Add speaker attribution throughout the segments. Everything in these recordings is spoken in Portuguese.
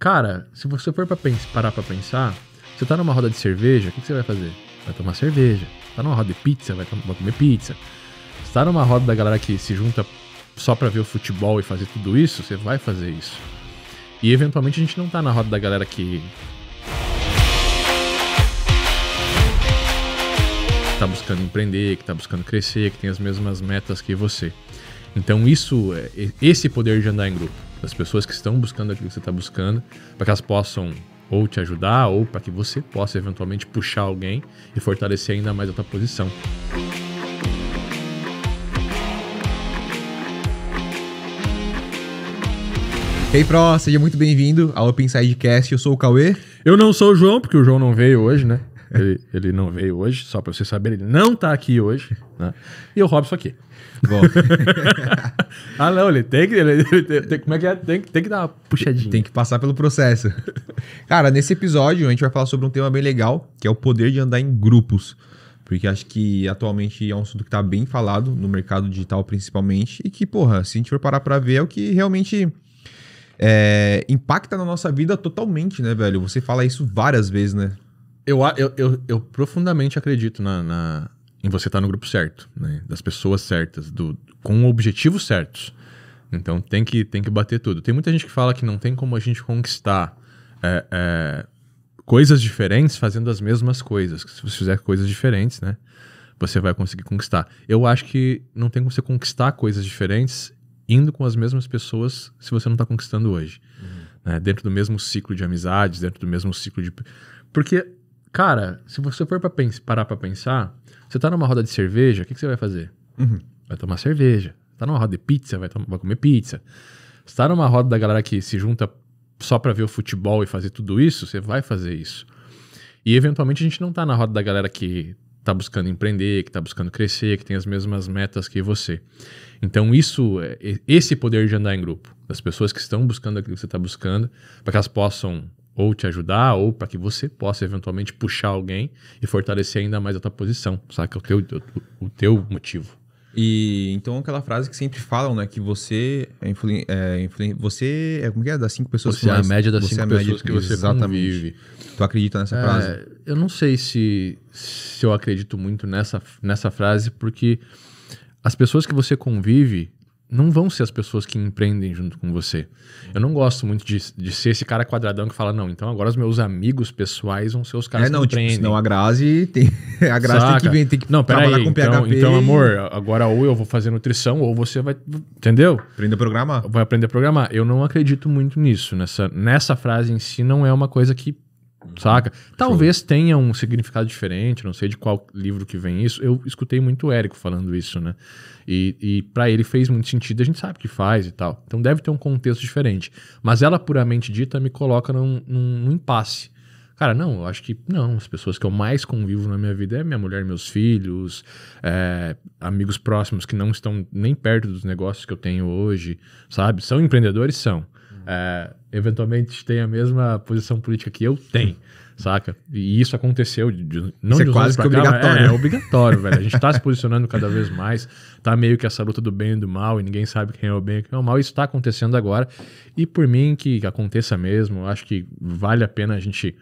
Speaker 1: Cara, se você for parar pra pensar, você tá numa roda de cerveja, o que você vai fazer? Vai tomar cerveja. Tá numa roda de pizza, vai comer pizza. Se tá numa roda da galera que se junta só pra ver o futebol e fazer tudo isso, você vai fazer isso. E eventualmente a gente não tá na roda da galera que tá buscando empreender, que tá buscando crescer, que tem as mesmas metas que você. Então esse poder de andar em grupo, das pessoas que estão buscando aquilo que você está buscando, para que elas possam ou te ajudar, ou para que você possa eventualmente puxar alguém e fortalecer ainda mais a tua posição.
Speaker 2: Hey Pro, seja muito bem-vindo ao Open Sidecast, eu sou o Cauê.
Speaker 1: Eu não sou o João, porque o João não veio hoje, né? Ele não veio hoje, só pra você saber, ele não tá aqui hoje, né? E o Robson aqui.
Speaker 2: Bom.
Speaker 1: Ah, não, ele tem que. Como é que é? Tem que dar uma puxadinha.
Speaker 2: Tem que passar pelo processo. Cara, nesse episódio a gente vai falar sobre um tema bem legal, que é o poder de andar em grupos. Porque acho que atualmente é um assunto que tá bem falado no mercado digital, principalmente, e que, porra, se a gente for parar pra ver, é o que realmente impacta na nossa vida totalmente, né, velho? Você fala isso várias vezes, né?
Speaker 1: Eu profundamente acredito em você estar no grupo certo, né? Das pessoas certas, com objetivos certos. Então tem que bater tudo. Tem muita gente que fala que não tem como a gente conquistar coisas diferentes fazendo as mesmas coisas. Se você fizer coisas diferentes, né, você vai conseguir conquistar. Eu acho que não tem como você conquistar coisas diferentes indo com as mesmas pessoas se você não está conquistando hoje. Né? Dentro do mesmo ciclo de amizades, dentro do mesmo ciclo de... Porque... Cara, se você for parar pra pensar, você tá numa roda de cerveja, o que você vai fazer? Vai tomar cerveja. Tá numa roda de pizza, vai comer pizza. Se tá numa roda da galera que se junta só pra ver o futebol e fazer tudo isso, você vai fazer isso. E eventualmente a gente não tá na roda da galera que tá buscando empreender, que tá buscando crescer, que tem as mesmas metas que você. Então esse poder de andar em grupo, das pessoas que estão buscando aquilo que você tá buscando, para que elas possam ou te ajudar, ou para que você possa eventualmente puxar alguém e fortalecer ainda mais a tua posição, sabe? O teu motivo.
Speaker 2: E então aquela frase que sempre falam, né? Que você como que é? Das 5 pessoas
Speaker 1: você é a média das 5 pessoas que você convive.
Speaker 2: Tu acredita nessa frase?
Speaker 1: Eu não sei se eu acredito muito nessa frase, porque as pessoas que você convive não vão ser as pessoas que empreendem junto com você. Eu não gosto muito de ser esse cara quadradão que fala, não, então agora os meus amigos pessoais vão ser os caras que empreendem.
Speaker 2: Tipo, senão a Grazi tem que trabalhar com PHP.
Speaker 1: Então, amor, agora ou eu vou fazer nutrição, ou você vai, entendeu?
Speaker 2: Aprender a programar.
Speaker 1: Vai aprender a programar. Eu não acredito muito nisso. Nessa frase em si não é uma coisa que, saca? Talvez tenha um significado diferente, não sei de qual livro que vem isso. Eu escutei muito o Érico falando isso, né? E pra ele fez muito sentido, a gente sabe que faz e tal. Então deve ter um contexto diferente. Mas ela, puramente dita, me coloca num impasse. Cara, não, eu acho que não. As pessoas que eu mais convivo na minha vida é minha mulher, meus filhos, amigos próximos que não estão nem perto dos negócios que eu tenho hoje, sabe? São empreendedores? São. Eventualmente tem a mesma posição política que eu tenho, saca? E isso aconteceu
Speaker 2: Isso é quase que obrigatório.
Speaker 1: É obrigatório, velho. A gente tá se posicionando cada vez mais, tá meio que essa luta do bem e do mal, e ninguém sabe quem é o bem e quem é o mal. Isso tá acontecendo agora, e por mim que aconteça mesmo, eu acho que vale a pena a gente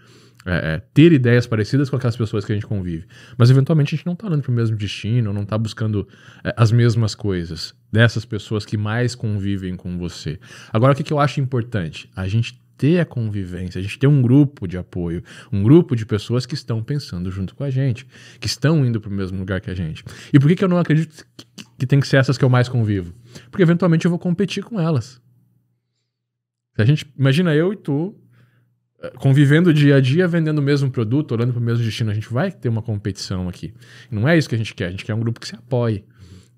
Speaker 1: ter ideias parecidas com aquelas pessoas que a gente convive. Mas eventualmente a gente não tá olhando pro mesmo destino, não tá buscando as mesmas coisas dessas pessoas que mais convivem com você. Agora, o que eu acho importante? A gente ter a convivência, a gente ter um grupo de apoio, um grupo de pessoas que estão pensando junto com a gente, que estão indo pro mesmo lugar que a gente. E por que eu não acredito que tem que ser essas que eu mais convivo? Porque eventualmente eu vou competir com elas. Se a gente, imagina eu e tu convivendo dia a dia, vendendo o mesmo produto, olhando para o mesmo destino, a gente vai ter uma competição aqui. Não é isso que a gente quer um grupo que se apoie.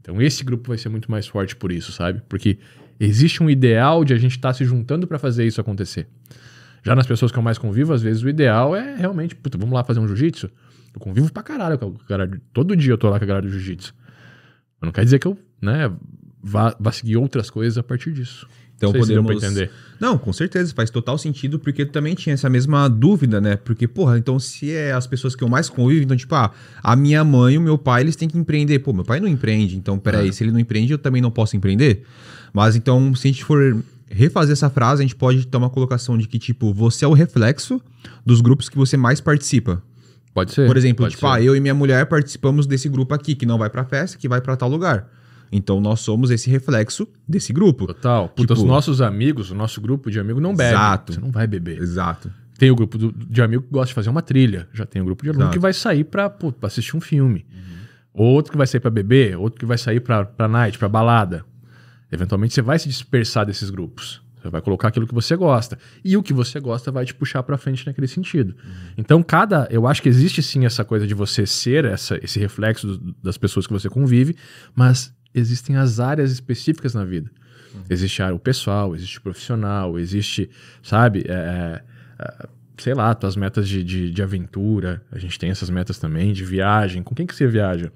Speaker 1: Então esse grupo vai ser muito mais forte por isso, sabe? Porque existe um ideal de a gente estar se juntando para fazer isso acontecer. Já nas pessoas que eu mais convivo, às vezes o ideal é realmente, puta, vamos lá fazer um jiu-jitsu? Eu convivo pra caralho com a galera, todo dia eu tô lá com a galera do jiu-jitsu. Não quer dizer que eu, vá seguir outras coisas a partir disso.
Speaker 2: Então
Speaker 1: podemos...
Speaker 2: deu pra entender. Não, com certeza, faz total sentido, porque tu também tinha essa mesma dúvida, né? Porque, porra, então se é as pessoas que eu mais convivo, então, tipo, a minha mãe e o meu pai, eles têm que empreender. Pô, meu pai não empreende, então, peraí, se ele não empreende, eu também não posso empreender? Mas, então, se a gente for refazer essa frase, a gente pode ter uma colocação de que, tipo, você é o reflexo dos grupos que você mais participa.
Speaker 1: Pode ser.
Speaker 2: Por exemplo,
Speaker 1: pode
Speaker 2: tipo,
Speaker 1: ser.
Speaker 2: eu e minha mulher participamos desse grupo aqui, que não vai pra festa, que vai pra tal lugar. Então, nós somos esse reflexo desse grupo.
Speaker 1: Total. Puta,
Speaker 2: Tipo,
Speaker 1: os nossos amigos, o nosso grupo de amigos não bebe.
Speaker 2: Exato.
Speaker 1: Você não vai beber.
Speaker 2: Exato.
Speaker 1: Tem o grupo de amigo que gosta de fazer uma trilha. Já tem o grupo de aluno
Speaker 2: Exato.
Speaker 1: que vai sair pra assistir um filme. Outro que vai sair pra beber. Outro que vai sair pra night, pra balada. Eventualmente você vai se dispersar desses grupos. Você vai colocar aquilo que você gosta. E o que você gosta vai te puxar pra frente naquele sentido. Então, eu acho que existe sim essa coisa de você ser esse reflexo das pessoas que você convive, mas existem as áreas específicas na vida. Existe a área pessoal, existe o profissional, existe, sabe, sei lá, tuas metas de aventura. A gente tem essas metas também, de viagem. Com quem que você viaja?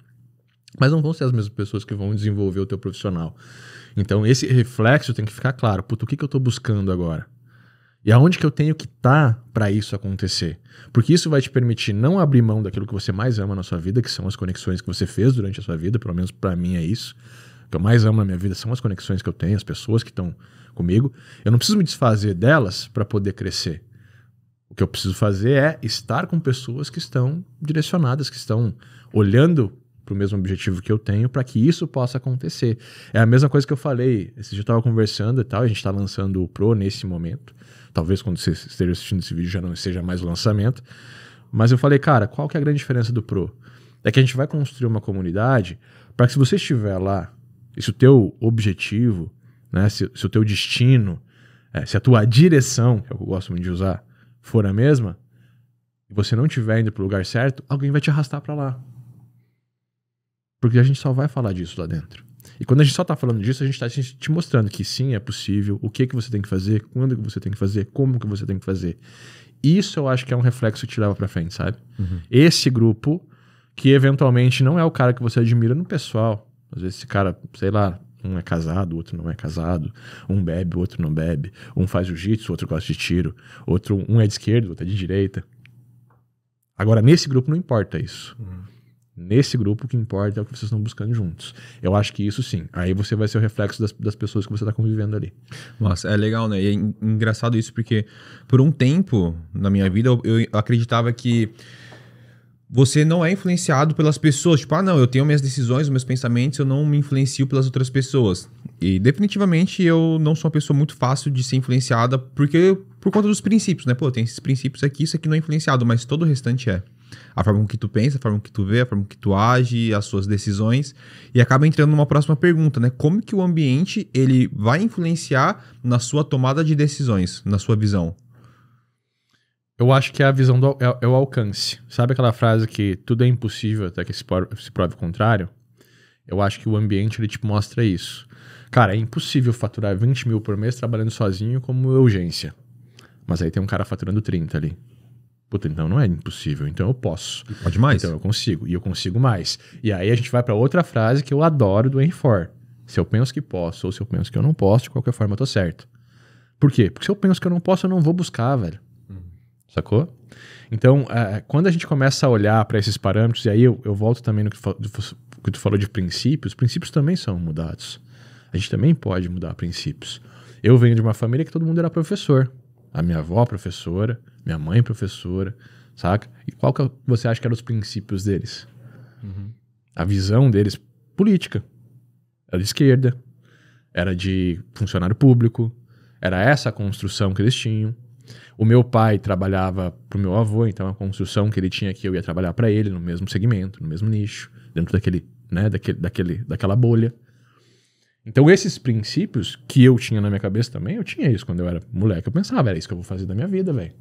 Speaker 1: Mas não vão ser as mesmas pessoas que vão desenvolver o teu profissional. Então, esse reflexo tem que ficar claro. Puta, o que eu tô buscando agora? E aonde que eu tenho que estar para isso acontecer? Porque isso vai te permitir não abrir mão daquilo que você mais ama na sua vida, que são as conexões que você fez durante a sua vida, pelo menos para mim é isso. O que eu mais amo na minha vida são as conexões que eu tenho, as pessoas que estão comigo. Eu não preciso me desfazer delas para poder crescer. O que eu preciso fazer é estar com pessoas que estão direcionadas, que estão olhando para o mesmo objetivo que eu tenho, para que isso possa acontecer. É a mesma coisa que eu falei. Esse dia eu estava conversando e tal, a gente está lançando o Pro nesse momento. Talvez quando você esteja assistindo esse vídeo já não seja mais o lançamento. Mas eu falei, cara, qual que é a grande diferença do Pro? É que a gente vai construir uma comunidade para que se você estiver lá, e se o teu objetivo, né, se o teu destino, se a tua direção, que é o que eu gosto muito de usar, for a mesma, e você não estiver indo para o lugar certo, alguém vai te arrastar para lá. Porque a gente só vai falar disso lá dentro. E quando a gente só tá falando disso, a gente tá te mostrando que sim, é possível, o que você tem que fazer, quando que você tem que fazer, como que você tem que fazer. Isso eu acho que é um reflexo que te leva pra frente, sabe? Esse grupo, que eventualmente não é o cara que você admira no pessoal. Às vezes esse cara, sei lá, um é casado, o outro não é casado, um bebe, o outro não bebe, um faz jiu-jitsu, o outro gosta de tiro, um é de esquerda, o outro é de direita. Agora, nesse grupo não importa isso. Nesse grupo o que importa é o que vocês estão buscando juntos. Eu acho que isso sim. Aí você vai ser o reflexo das pessoas que você está convivendo ali.
Speaker 2: Nossa, é legal, né? E é engraçado isso porque por um tempo na minha vida eu acreditava que você não é influenciado pelas pessoas. Tipo, não, eu tenho minhas decisões, os meus pensamentos, eu não me influencio pelas outras pessoas. E definitivamente eu não sou uma pessoa muito fácil de ser influenciada por conta dos princípios, né? Pô, tem esses princípios aqui, isso aqui não é influenciado, mas todo o restante é. A forma com que tu pensa, a forma com que tu vê, a forma com que tu age, as suas decisões. E acaba entrando numa próxima pergunta, né? Como que o ambiente, ele vai influenciar na sua tomada de decisões, na sua visão?
Speaker 1: Eu acho que a visão é o alcance. Sabe aquela frase que tudo é impossível até que se prove o contrário? Eu acho que o ambiente, ele te mostra isso. Cara, é impossível faturar 20 mil por mês trabalhando sozinho como urgência. Mas aí tem um cara faturando 30 ali. Puta, então não é impossível, então eu posso.
Speaker 2: E pode mais?
Speaker 1: Então eu consigo, e eu consigo mais. E aí a gente vai pra outra frase que eu adoro do Henry Ford. Se eu penso que posso ou se eu penso que eu não posso, de qualquer forma eu tô certo. Por quê? Porque se eu penso que eu não posso, eu não vou buscar, velho. Sacou? Então, quando a gente começa a olhar pra esses parâmetros, e aí eu volto também no que tu falou de princípios, os princípios também são mudados. A gente também pode mudar princípios. Eu venho de uma família que todo mundo era professor. A minha avó professora, minha mãe professora, saca? E qual que você acha que eram os princípios deles? A visão deles política. Era de esquerda, era de funcionário público, era essa a construção que eles tinham. O meu pai trabalhava pro meu avô, então a construção que ele tinha aqui eu ia trabalhar para ele no mesmo segmento, no mesmo nicho, dentro daquela bolha. Então esses princípios que eu tinha na minha cabeça também, eu tinha isso quando eu era moleque. Eu pensava, era isso que eu vou fazer da minha vida, velho.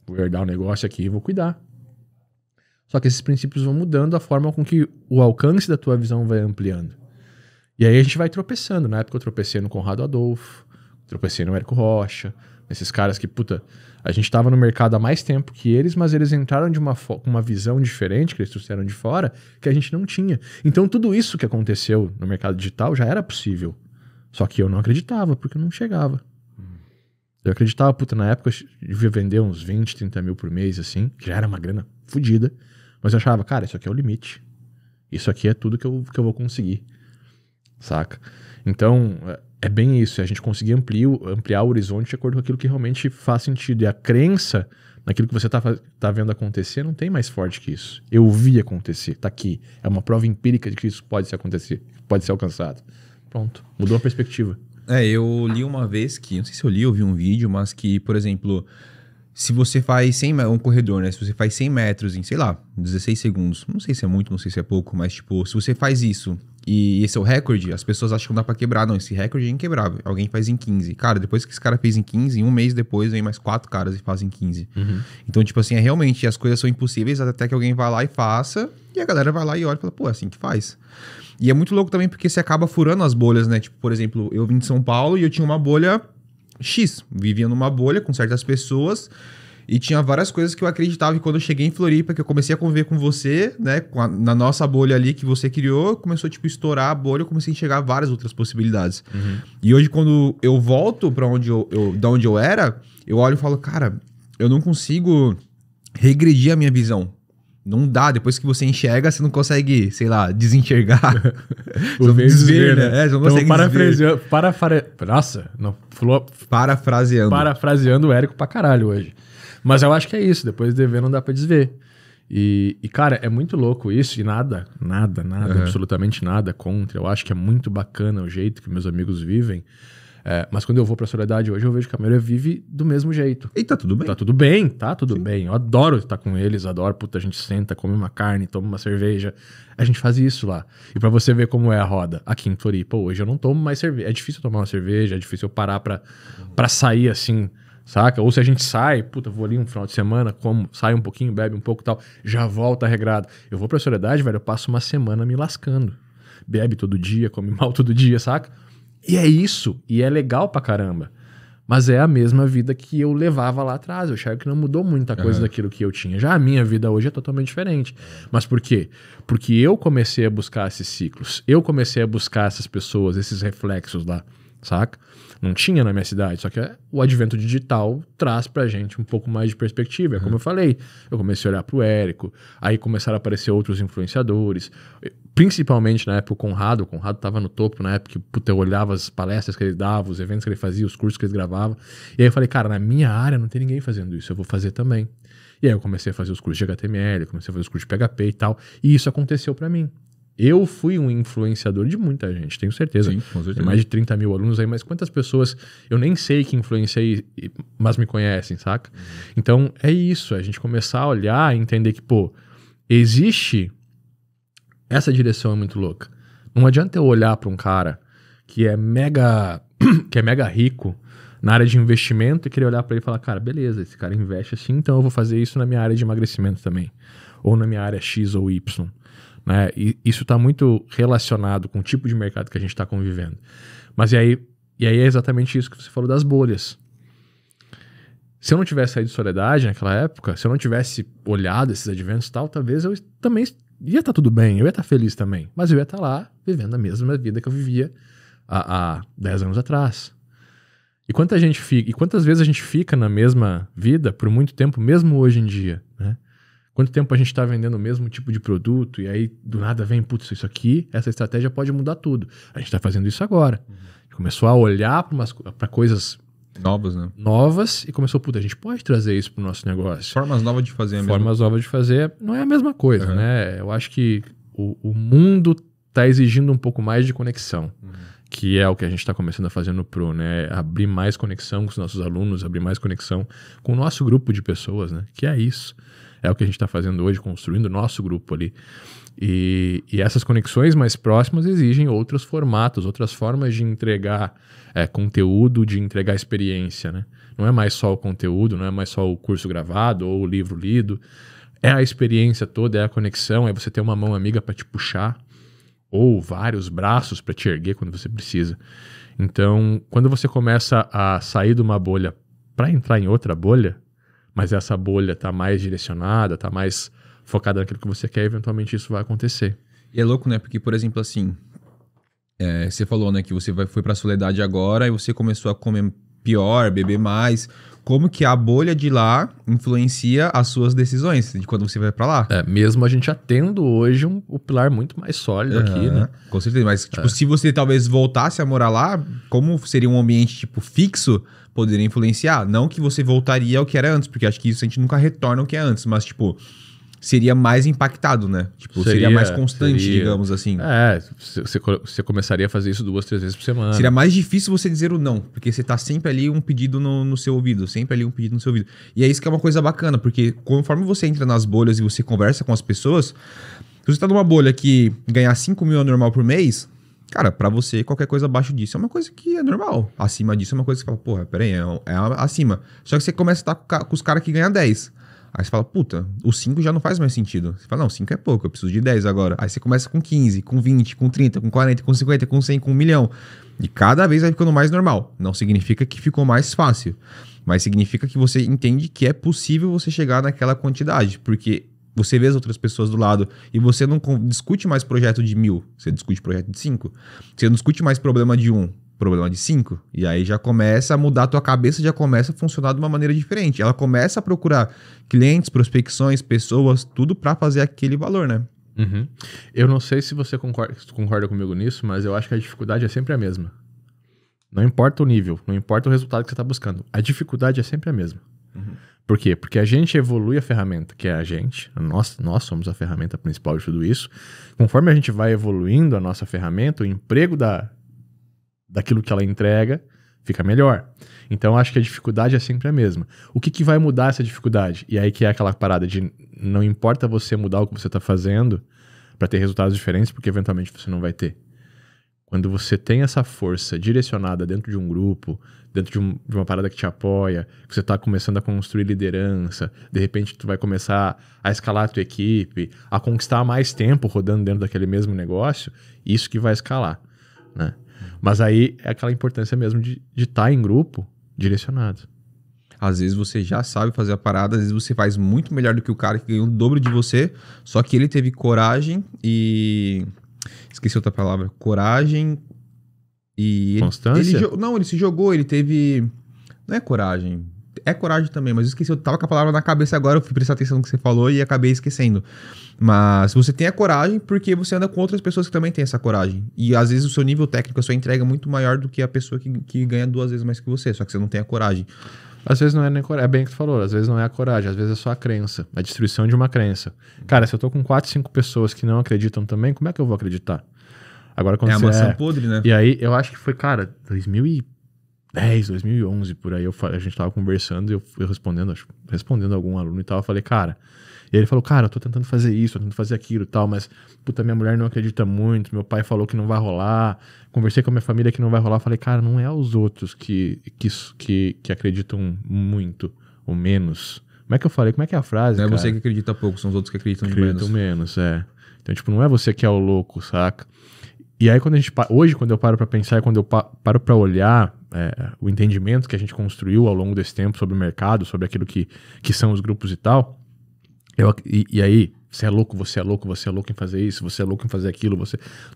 Speaker 1: Vou herdar um negócio aqui e vou cuidar. Só que esses princípios vão mudando a forma com que o alcance da tua visão vai ampliando. E aí a gente vai tropeçando. Na época eu tropecei no Conrado Adolfo, tropecei no Érico Rocha, esses caras que, puta, a gente tava no mercado há mais tempo que eles, mas eles entraram de uma visão diferente, que eles trouxeram de fora, que a gente não tinha. Então tudo isso que aconteceu no mercado digital já era possível. Só que eu não acreditava, porque eu não chegava. Eu acreditava, puta, na época eu devia vender uns 20, 30 mil por mês, assim, que já era uma grana fodida, mas eu achava, cara, isso aqui é o limite. Isso aqui é tudo que eu vou conseguir. saca? Então, é bem isso, a gente conseguir ampliar o horizonte de acordo com aquilo que realmente faz sentido. E a crença naquilo que você tá vendo acontecer não tem mais forte que isso. Eu vi acontecer, tá aqui. É uma prova empírica de que isso pode ser alcançado. Pronto, mudou a perspectiva.
Speaker 2: Eu li uma vez que, não sei se eu li ou vi um vídeo, mas que, por exemplo, se você faz 100 um corredor, né? Se você faz 100 metros em, sei lá, 16 segundos, não sei se é muito, não sei se é pouco, mas tipo, se você faz isso e esse é o recorde, as pessoas acham que não dá pra quebrar. Não, esse recorde é inquebrável. Alguém faz em 15. Cara, depois que esse cara fez em 15, um mês depois vem mais 4 caras e fazem 15. Então, tipo assim, realmente as coisas são impossíveis até que alguém vá lá e faça, e a galera vai lá e olha e fala, pô, é assim que faz. E é muito louco também porque você acaba furando as bolhas, né? Tipo, por exemplo, eu vim de São Paulo e eu tinha uma bolha X. Vivia numa bolha com certas pessoas e tinha várias coisas que eu acreditava. E quando eu cheguei em Floripa, que eu comecei a conviver com você, né? Na nossa bolha ali que você criou, começou, tipo, a estourar a bolha. Eu comecei a enxergar várias outras possibilidades. E hoje, quando eu volto pra da onde eu era, eu olho e falo, cara, eu não consigo regredir a minha visão. Não dá, depois que você enxerga, você não consegue, sei lá, desenxergar.
Speaker 1: O desver, né?
Speaker 2: Você não consegue
Speaker 1: Parafraseando o Érico pra caralho hoje. Mas eu acho que é isso, depois de ver não dá pra desver. E cara, é muito louco isso, e nada, absolutamente nada contra. Eu acho que é muito bacana o jeito que meus amigos vivem. Mas quando eu vou pra Soledade hoje, eu vejo que a maioria vive do mesmo jeito.
Speaker 2: E tá tudo bem.
Speaker 1: Tá tudo bem. Eu adoro estar com eles, adoro, puta, a gente senta, come uma carne, toma uma cerveja. A gente faz isso lá. E pra você ver como é a roda, aqui em Floripa, hoje eu não tomo mais cerveja. É difícil eu tomar uma cerveja, é difícil eu parar pra sair assim, saca? Ou se a gente sai, puta, vou ali um final de semana, sai um pouquinho, bebe um pouco e tal, já volta regrado. Eu vou pra Soledade, velho, eu passo uma semana me lascando. Bebe todo dia, come mal todo dia, saca? E é isso, e é legal pra caramba. Mas é a mesma vida que eu levava lá atrás. Eu achava que não mudou muita coisa daquilo que eu tinha. Já a minha vida hoje é totalmente diferente. Mas por quê? Porque eu comecei a buscar esses ciclos. Eu comecei a buscar essas pessoas, esses reflexos lá, saca? Não tinha na minha cidade, só que o advento digital traz pra gente um pouco mais de perspectiva. É como eu falei, eu comecei a olhar pro Érico, aí começaram a aparecer outros influenciadores, principalmente na época o Conrado tava no topo na época, puta, eu olhava as palestras que ele dava, os eventos que ele fazia, os cursos que ele gravava, e aí eu falei, cara, na minha área não tem ninguém fazendo isso, eu vou fazer também. E aí eu comecei a fazer os cursos de HTML, comecei a fazer os cursos de PHP e tal, e isso aconteceu pra mim. Eu fui um influenciador de muita gente, tenho certeza.
Speaker 2: Sim, com certeza.
Speaker 1: Tem mais de 30 mil alunos aí, mas quantas pessoas eu nem sei que influenciei, mas me conhecem, saca? Então, é isso, a gente começar a olhar e entender que, pô, existe... Essa direção é muito louca. Não adianta eu olhar para um cara que é mega rico na área de investimento e querer olhar para ele e falar, cara, beleza, esse cara investe assim, então eu vou fazer isso na minha área de emagrecimento também. Ou na minha área X ou Y. Né? E isso está muito relacionado com o tipo de mercado que a gente está convivendo. Mas e aí é exatamente isso que você falou das bolhas. Se eu não tivesse saído de Soledade naquela época, se eu não tivesse olhado esses adventos e tal, talvez eu também ia estar tudo bem, eu ia estar feliz também. Mas eu ia estar lá vivendo a mesma vida que eu vivia há 10 anos atrás. E quantas vezes a gente fica na mesma vida por muito tempo, mesmo hoje em dia, né? Quanto tempo a gente está vendendo o mesmo tipo de produto e aí do nada vem, putz, isso aqui, essa estratégia pode mudar tudo. A gente está fazendo isso agora. A gente começou a olhar para coisas
Speaker 2: novas, né?
Speaker 1: Novas e começou, putz, a gente pode trazer isso para o nosso negócio.
Speaker 2: Formas novas de fazer.
Speaker 1: Formas novas de fazer não é a mesma coisa, né? Eu acho que o mundo está exigindo um pouco mais de conexão. Que é o que a gente está começando a fazer no Pro, né? Abrir mais conexão com os nossos alunos, abrir mais conexão com o nosso grupo de pessoas, né? Que é isso. É o que a gente está fazendo hoje, construindo o nosso grupo ali. E essas conexões mais próximas exigem outros formatos, outras formas de entregar conteúdo, de entregar experiência, né? Não é mais só o conteúdo, não é mais só o curso gravado ou o livro lido. É a experiência toda, é a conexão, é você ter uma mão amiga para te puxar ou vários braços para te erguer quando você precisa. Então, quando você começa a sair de uma bolha para entrar em outra bolha, mas essa bolha está mais direcionada, está mais focada naquilo que você quer, eventualmente isso vai acontecer.
Speaker 2: E é louco, né? Porque, por exemplo, assim, você falou, né, que você foi pra Soledade agora e você começou a comer pior, beber mais. Como que a bolha de lá influencia as suas decisões de quando você vai pra lá.
Speaker 1: Mesmo a gente já tendo hoje o pilar muito mais sólido aqui, né?
Speaker 2: Com certeza, mas tipo, se você talvez voltasse a morar lá, como seria um ambiente tipo fixo, poderia influenciar. Não que você voltaria ao que era antes, porque acho que isso a gente nunca retorna ao que é antes, mas tipo, seria mais impactado, né? Tipo, seria mais constante, digamos assim.
Speaker 1: Você começaria a fazer isso 2, 3 vezes por semana.
Speaker 2: Seria mais difícil você dizer o não, porque você tá sempre ali um pedido no seu ouvido, sempre ali um pedido no seu ouvido. E é isso que é uma coisa bacana, porque conforme você entra nas bolhas e você conversa com as pessoas, se você tá numa bolha que ganhar 5 mil é normal por mês, cara, pra você qualquer coisa abaixo disso é uma coisa que é normal. Acima disso é uma coisa que você fala, porra, peraí, é acima. Só que você começa a estar com os caras que ganham 10. Aí você fala, puta, o 5 já não faz mais sentido. Você fala, não, 5 é pouco, eu preciso de 10 agora. Aí você começa com 15, com 20, com 30, com 40, com 50, com 100, com 1 milhão. E cada vez vai ficando mais normal. Não significa que ficou mais fácil, mas significa que você entende que é possível você chegar naquela quantidade. Porque você vê as outras pessoas do lado e você não discute mais projeto de 1000, você discute projeto de 5. Você não discute mais problema de 1. Problema de 5, e aí já começa a mudar a tua cabeça, já começa a funcionar de uma maneira diferente. Ela começa a procurar clientes, prospecções, pessoas, tudo para fazer aquele valor, né?
Speaker 1: Uhum. Eu não sei se você concorda comigo nisso, mas eu acho que a dificuldade é sempre a mesma. Não importa o nível, não importa o resultado que você está buscando. A dificuldade é sempre a mesma. Uhum. Por quê? Porque a gente evolui a ferramenta, que é a gente. Nós somos a ferramenta principal de tudo isso. Conforme a gente vai evoluindo a nossa ferramenta, o emprego daquilo que ela entrega, fica melhor. Então, acho que a dificuldade é sempre a mesma. O que vai mudar essa dificuldade? E aí que é aquela parada de não importa você mudar o que você está fazendo para ter resultados diferentes, porque eventualmente você não vai ter. Quando você tem essa força direcionada dentro de um grupo, dentro de uma parada que te apoia, que você está começando a construir liderança, de repente tu vai começar a escalar a tua equipe, a conquistar mais tempo rodando dentro daquele mesmo negócio, isso que vai escalar, né? Mas aí é aquela importância mesmo de estar em grupo direcionado.
Speaker 2: Às vezes você já sabe fazer a parada, às vezes você faz muito melhor do que o cara que ganhou o dobro de você, só que ele teve coragem e... Esqueci outra palavra. Coragem e...
Speaker 1: Constância?
Speaker 2: Ele se jogou, ele teve... Não é coragem. É coragem também, mas eu esqueci. Eu tava com a palavra na cabeça agora, eu fui prestar atenção no que você falou e acabei esquecendo. Mas você tem a coragem porque você anda com outras pessoas que também têm essa coragem. E às vezes o seu nível técnico, a sua entrega é muito maior do que a pessoa que ganha 2 vezes mais que você, só que você não tem a coragem.
Speaker 1: Às vezes não é nem coragem, é bem o que tu falou, às vezes não é a coragem, às vezes é só a crença, a destruição de uma crença. Cara, se eu tô com 4, 5 pessoas que não acreditam também, como é que eu vou acreditar? Agora, quando
Speaker 2: a maçã podre, né?
Speaker 1: E aí, eu acho que foi, cara, 2010, 2011, por aí, a gente tava conversando e eu respondendo a algum aluno e tal, eu falei, cara... E ele falou, cara, eu tô tentando fazer isso, tô tentando fazer aquilo e tal, mas, puta, minha mulher não acredita muito, meu pai falou que não vai rolar, conversei com a minha família que não vai rolar, falei, cara, não é os outros que acreditam muito ou menos. Como é que eu falei? Como é que é a frase,
Speaker 2: Não é
Speaker 1: cara?
Speaker 2: você que acredita pouco, são os outros que acreditam de
Speaker 1: menos, é. Então, tipo, não é você que é o louco, saca? E aí, hoje, quando eu paro pra pensar, quando eu paro pra olhar o entendimento que a gente construiu ao longo desse tempo sobre o mercado, sobre aquilo que são os grupos e tal, e aí, você é louco em fazer isso, você é louco em fazer aquilo,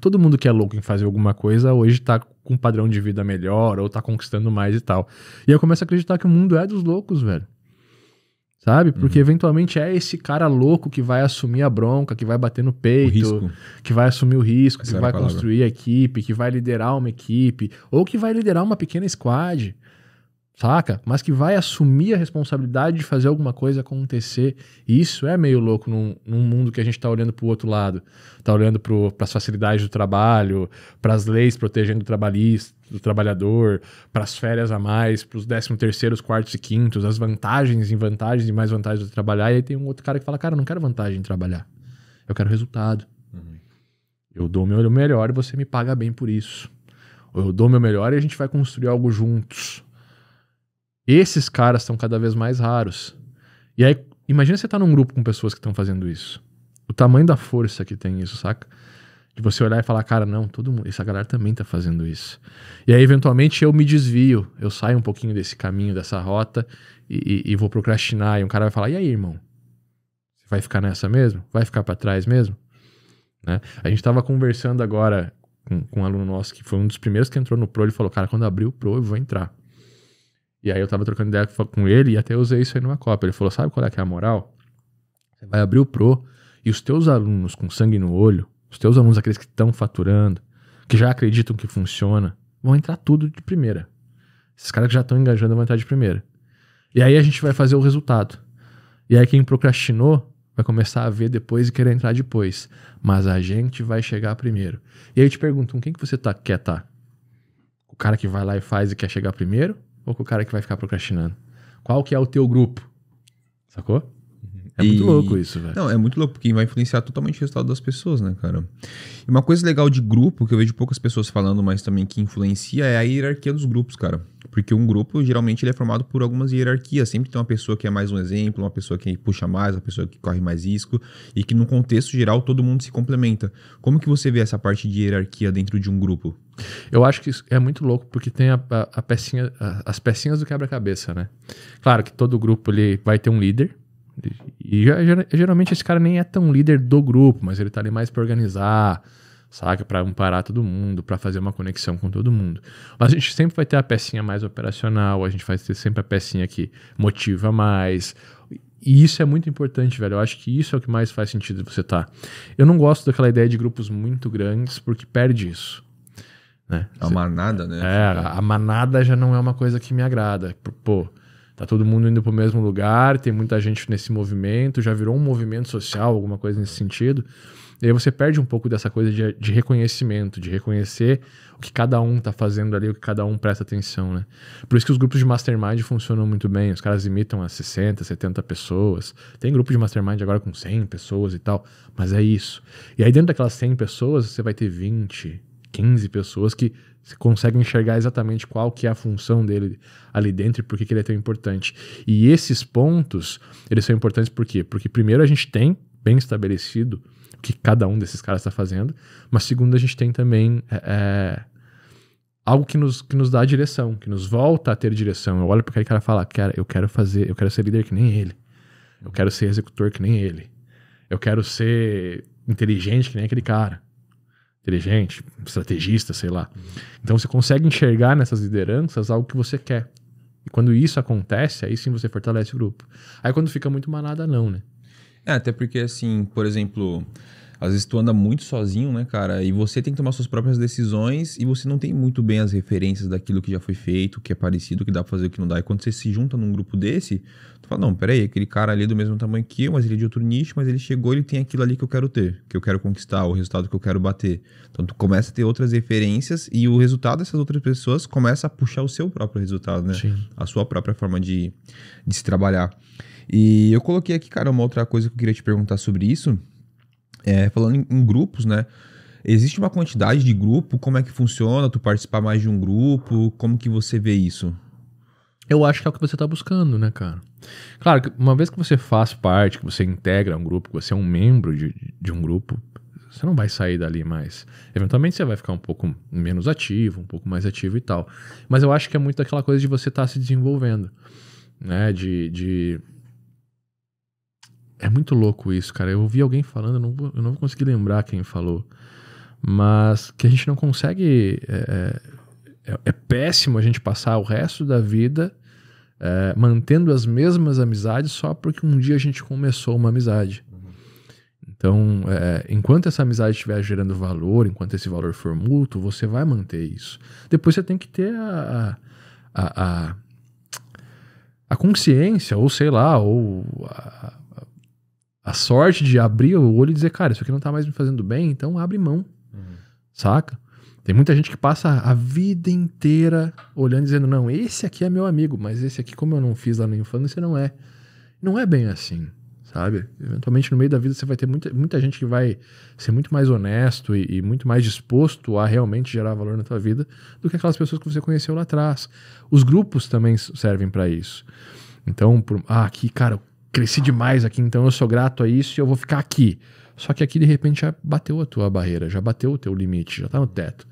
Speaker 1: todo mundo que é louco em fazer alguma coisa hoje tá com um padrão de vida melhor ou tá conquistando mais e tal. E eu começo a acreditar que o mundo é dos loucos, velho. Sabe? Porque eventualmente é esse cara louco que vai assumir a bronca, que vai bater no peito, que vai assumir o risco, que vai construir a equipe, que vai liderar uma equipe, ou que vai liderar uma pequena squad, saca? Mas que vai assumir a responsabilidade de fazer alguma coisa acontecer. E isso é meio louco num mundo que a gente tá olhando pro outro lado. Tá olhando pras facilidades do trabalho, pras leis protegendo o trabalhista, do trabalhador, pras férias a mais, pros 13º, 4º e 5º, as vantagens e mais vantagens de trabalhar. E aí tem um outro cara que fala, cara, eu não quero vantagem em trabalhar. Eu quero resultado. Eu dou o meu melhor e você me paga bem por isso. Ou eu dou o meu melhor e a gente vai construir algo juntos. Esses caras estão cada vez mais raros. E aí, imagina você tá num grupo com pessoas que estão fazendo isso. O tamanho da força que tem isso, saca? De você olhar e falar, cara, não, todo mundo, essa galera também tá fazendo isso. E aí, eventualmente, eu me desvio. Eu saio um pouquinho desse caminho, dessa rota e vou procrastinar. E um cara vai falar, e aí, irmão? Você vai ficar nessa mesmo? Vai ficar pra trás mesmo? Né? A gente tava conversando agora com um aluno nosso que foi um dos primeiros que entrou no Pro. Ele falou, cara, quando abrir o Pro, eu vou entrar. E aí eu tava trocando ideia com ele e até usei isso aí numa Copa. Ele falou, sabe qual é que é a moral? Você vai abrir o Pro e os teus alunos com sangue no olho, os teus alunos, aqueles que estão faturando, que já acreditam que funciona, vão entrar tudo de primeira. Esses caras que já estão engajando vão entrar de primeira. E aí a gente vai fazer o resultado. E aí quem procrastinou vai começar a ver depois e querer entrar depois. Mas a gente vai chegar primeiro. E aí eu te pergunto, com quem que você quer estar? O cara que vai lá e faz e quer chegar primeiro? Ou com o cara que vai ficar procrastinando? Qual que é o teu grupo? Sacou? É muito louco isso, velho.
Speaker 2: Não, é muito louco, porque vai influenciar totalmente o resultado das pessoas, né, cara? E uma coisa legal de grupo, que eu vejo poucas pessoas falando, mas também que influencia, é a hierarquia dos grupos, cara. Porque um grupo, geralmente, ele é formado por algumas hierarquias. Sempre tem uma pessoa que é mais um exemplo, uma pessoa que puxa mais, uma pessoa que corre mais risco, e que no contexto geral todo mundo se complementa. Como que você vê essa parte de hierarquia dentro de um grupo?
Speaker 1: Eu acho que isso é muito louco, porque tem a pecinha, as pecinhas do quebra-cabeça, né? Claro que todo grupo ele vai ter um líder, e geralmente esse cara nem é tão líder do grupo, mas ele tá ali mais pra organizar, saca? Pra amparar todo mundo, pra fazer uma conexão com todo mundo. Mas a gente sempre vai ter a pecinha mais operacional, a gente vai ter sempre a pecinha que motiva mais. E isso é muito importante, velho. Eu acho que isso é o que mais faz sentido você tá. Eu não gosto daquela ideia de grupos muito grandes, porque perde isso, né?
Speaker 2: A manada, né?
Speaker 1: A manada já não é uma coisa que me agrada. Pô, tá todo mundo indo pro mesmo lugar, tem muita gente nesse movimento, já virou um movimento social, alguma coisa nesse sentido. E aí você perde um pouco dessa coisa de reconhecimento, de reconhecer o que cada um tá fazendo ali, o que cada um presta atenção, né? Por isso que os grupos de mastermind funcionam muito bem. Os caras imitam as 60, 70 pessoas. Tem grupo de mastermind agora com 100 pessoas e tal, mas é isso. E aí dentro daquelas 100 pessoas, você vai ter 20, 15 pessoas que você consegue enxergar exatamente qual que é a função dele ali dentro e por que ele é tão importante. E esses pontos, eles são importantes por quê? Porque primeiro a gente tem bem estabelecido o que cada um desses caras está fazendo, mas segundo a gente tem também algo que nos dá direção, que nos volta a ter direção. Eu olho para aquele cara e falo, cara, eu quero ser líder que nem ele. Eu quero ser executor que nem ele. Eu quero ser inteligente que nem aquele cara. Inteligente, estrategista, sei lá. Então você consegue enxergar nessas lideranças algo que você quer. E quando isso acontece, aí sim você fortalece o grupo. Aí quando fica muito manada, não, né?
Speaker 2: Até porque, assim, por exemplo, às vezes tu anda muito sozinho, né, cara? E você tem que tomar suas próprias decisões e você não tem muito bem as referências daquilo que já foi feito, que é parecido, que dá pra fazer, o que não dá. E quando você se junta num grupo desse, tu fala, não, peraí, aquele cara ali é do mesmo tamanho que eu, mas ele é de outro nicho, mas ele chegou, ele tem aquilo ali que eu quero ter, que eu quero conquistar, o resultado que eu quero bater. Então tu começa a ter outras referências e o resultado dessas outras pessoas começa a puxar o seu próprio resultado, né?
Speaker 1: Sim.
Speaker 2: A sua própria forma de se trabalhar. E eu coloquei aqui, cara, uma outra coisa que eu queria te perguntar sobre isso, falando em grupos, né? Existe uma quantidade de grupo? Como é que funciona? Tu participar mais de um grupo? Como que você vê isso?
Speaker 1: Eu acho que é o que você tá buscando, né, cara? Claro, que uma vez que você faz parte, que você integra um grupo, que você é um membro de um grupo, você não vai sair dali mais. Eventualmente você vai ficar um pouco menos ativo, um pouco mais ativo e tal. Mas eu acho que é muito aquela coisa de você estar se desenvolvendo, né? É muito louco isso, cara. Eu ouvi alguém falando, eu não vou conseguir lembrar quem falou, mas que a gente não consegue... É péssimo a gente passar o resto da vida mantendo as mesmas amizades só porque um dia a gente começou uma amizade. Então, enquanto essa amizade estiver gerando valor, enquanto esse valor for mútuo, você vai manter isso. Depois você tem que ter a consciência, ou sei lá, ou a sorte de abrir o olho e dizer, cara, isso aqui não tá mais me fazendo bem, então abre mão, saca? Tem muita gente que passa a vida inteira olhando e dizendo, não, esse aqui é meu amigo, mas esse aqui, como eu não fiz lá na infância, não é. Não é bem assim, sabe? Eventualmente, no meio da vida, você vai ter muita gente que vai ser muito mais honesto e muito mais disposto a realmente gerar valor na tua vida do que aquelas pessoas que você conheceu lá atrás. Os grupos também servem para isso. Então, aqui, cara, eu cresci demais aqui, então eu sou grato a isso e eu vou ficar aqui. Só que aqui, de repente, já bateu a tua barreira, já bateu o teu limite, já tá no teto.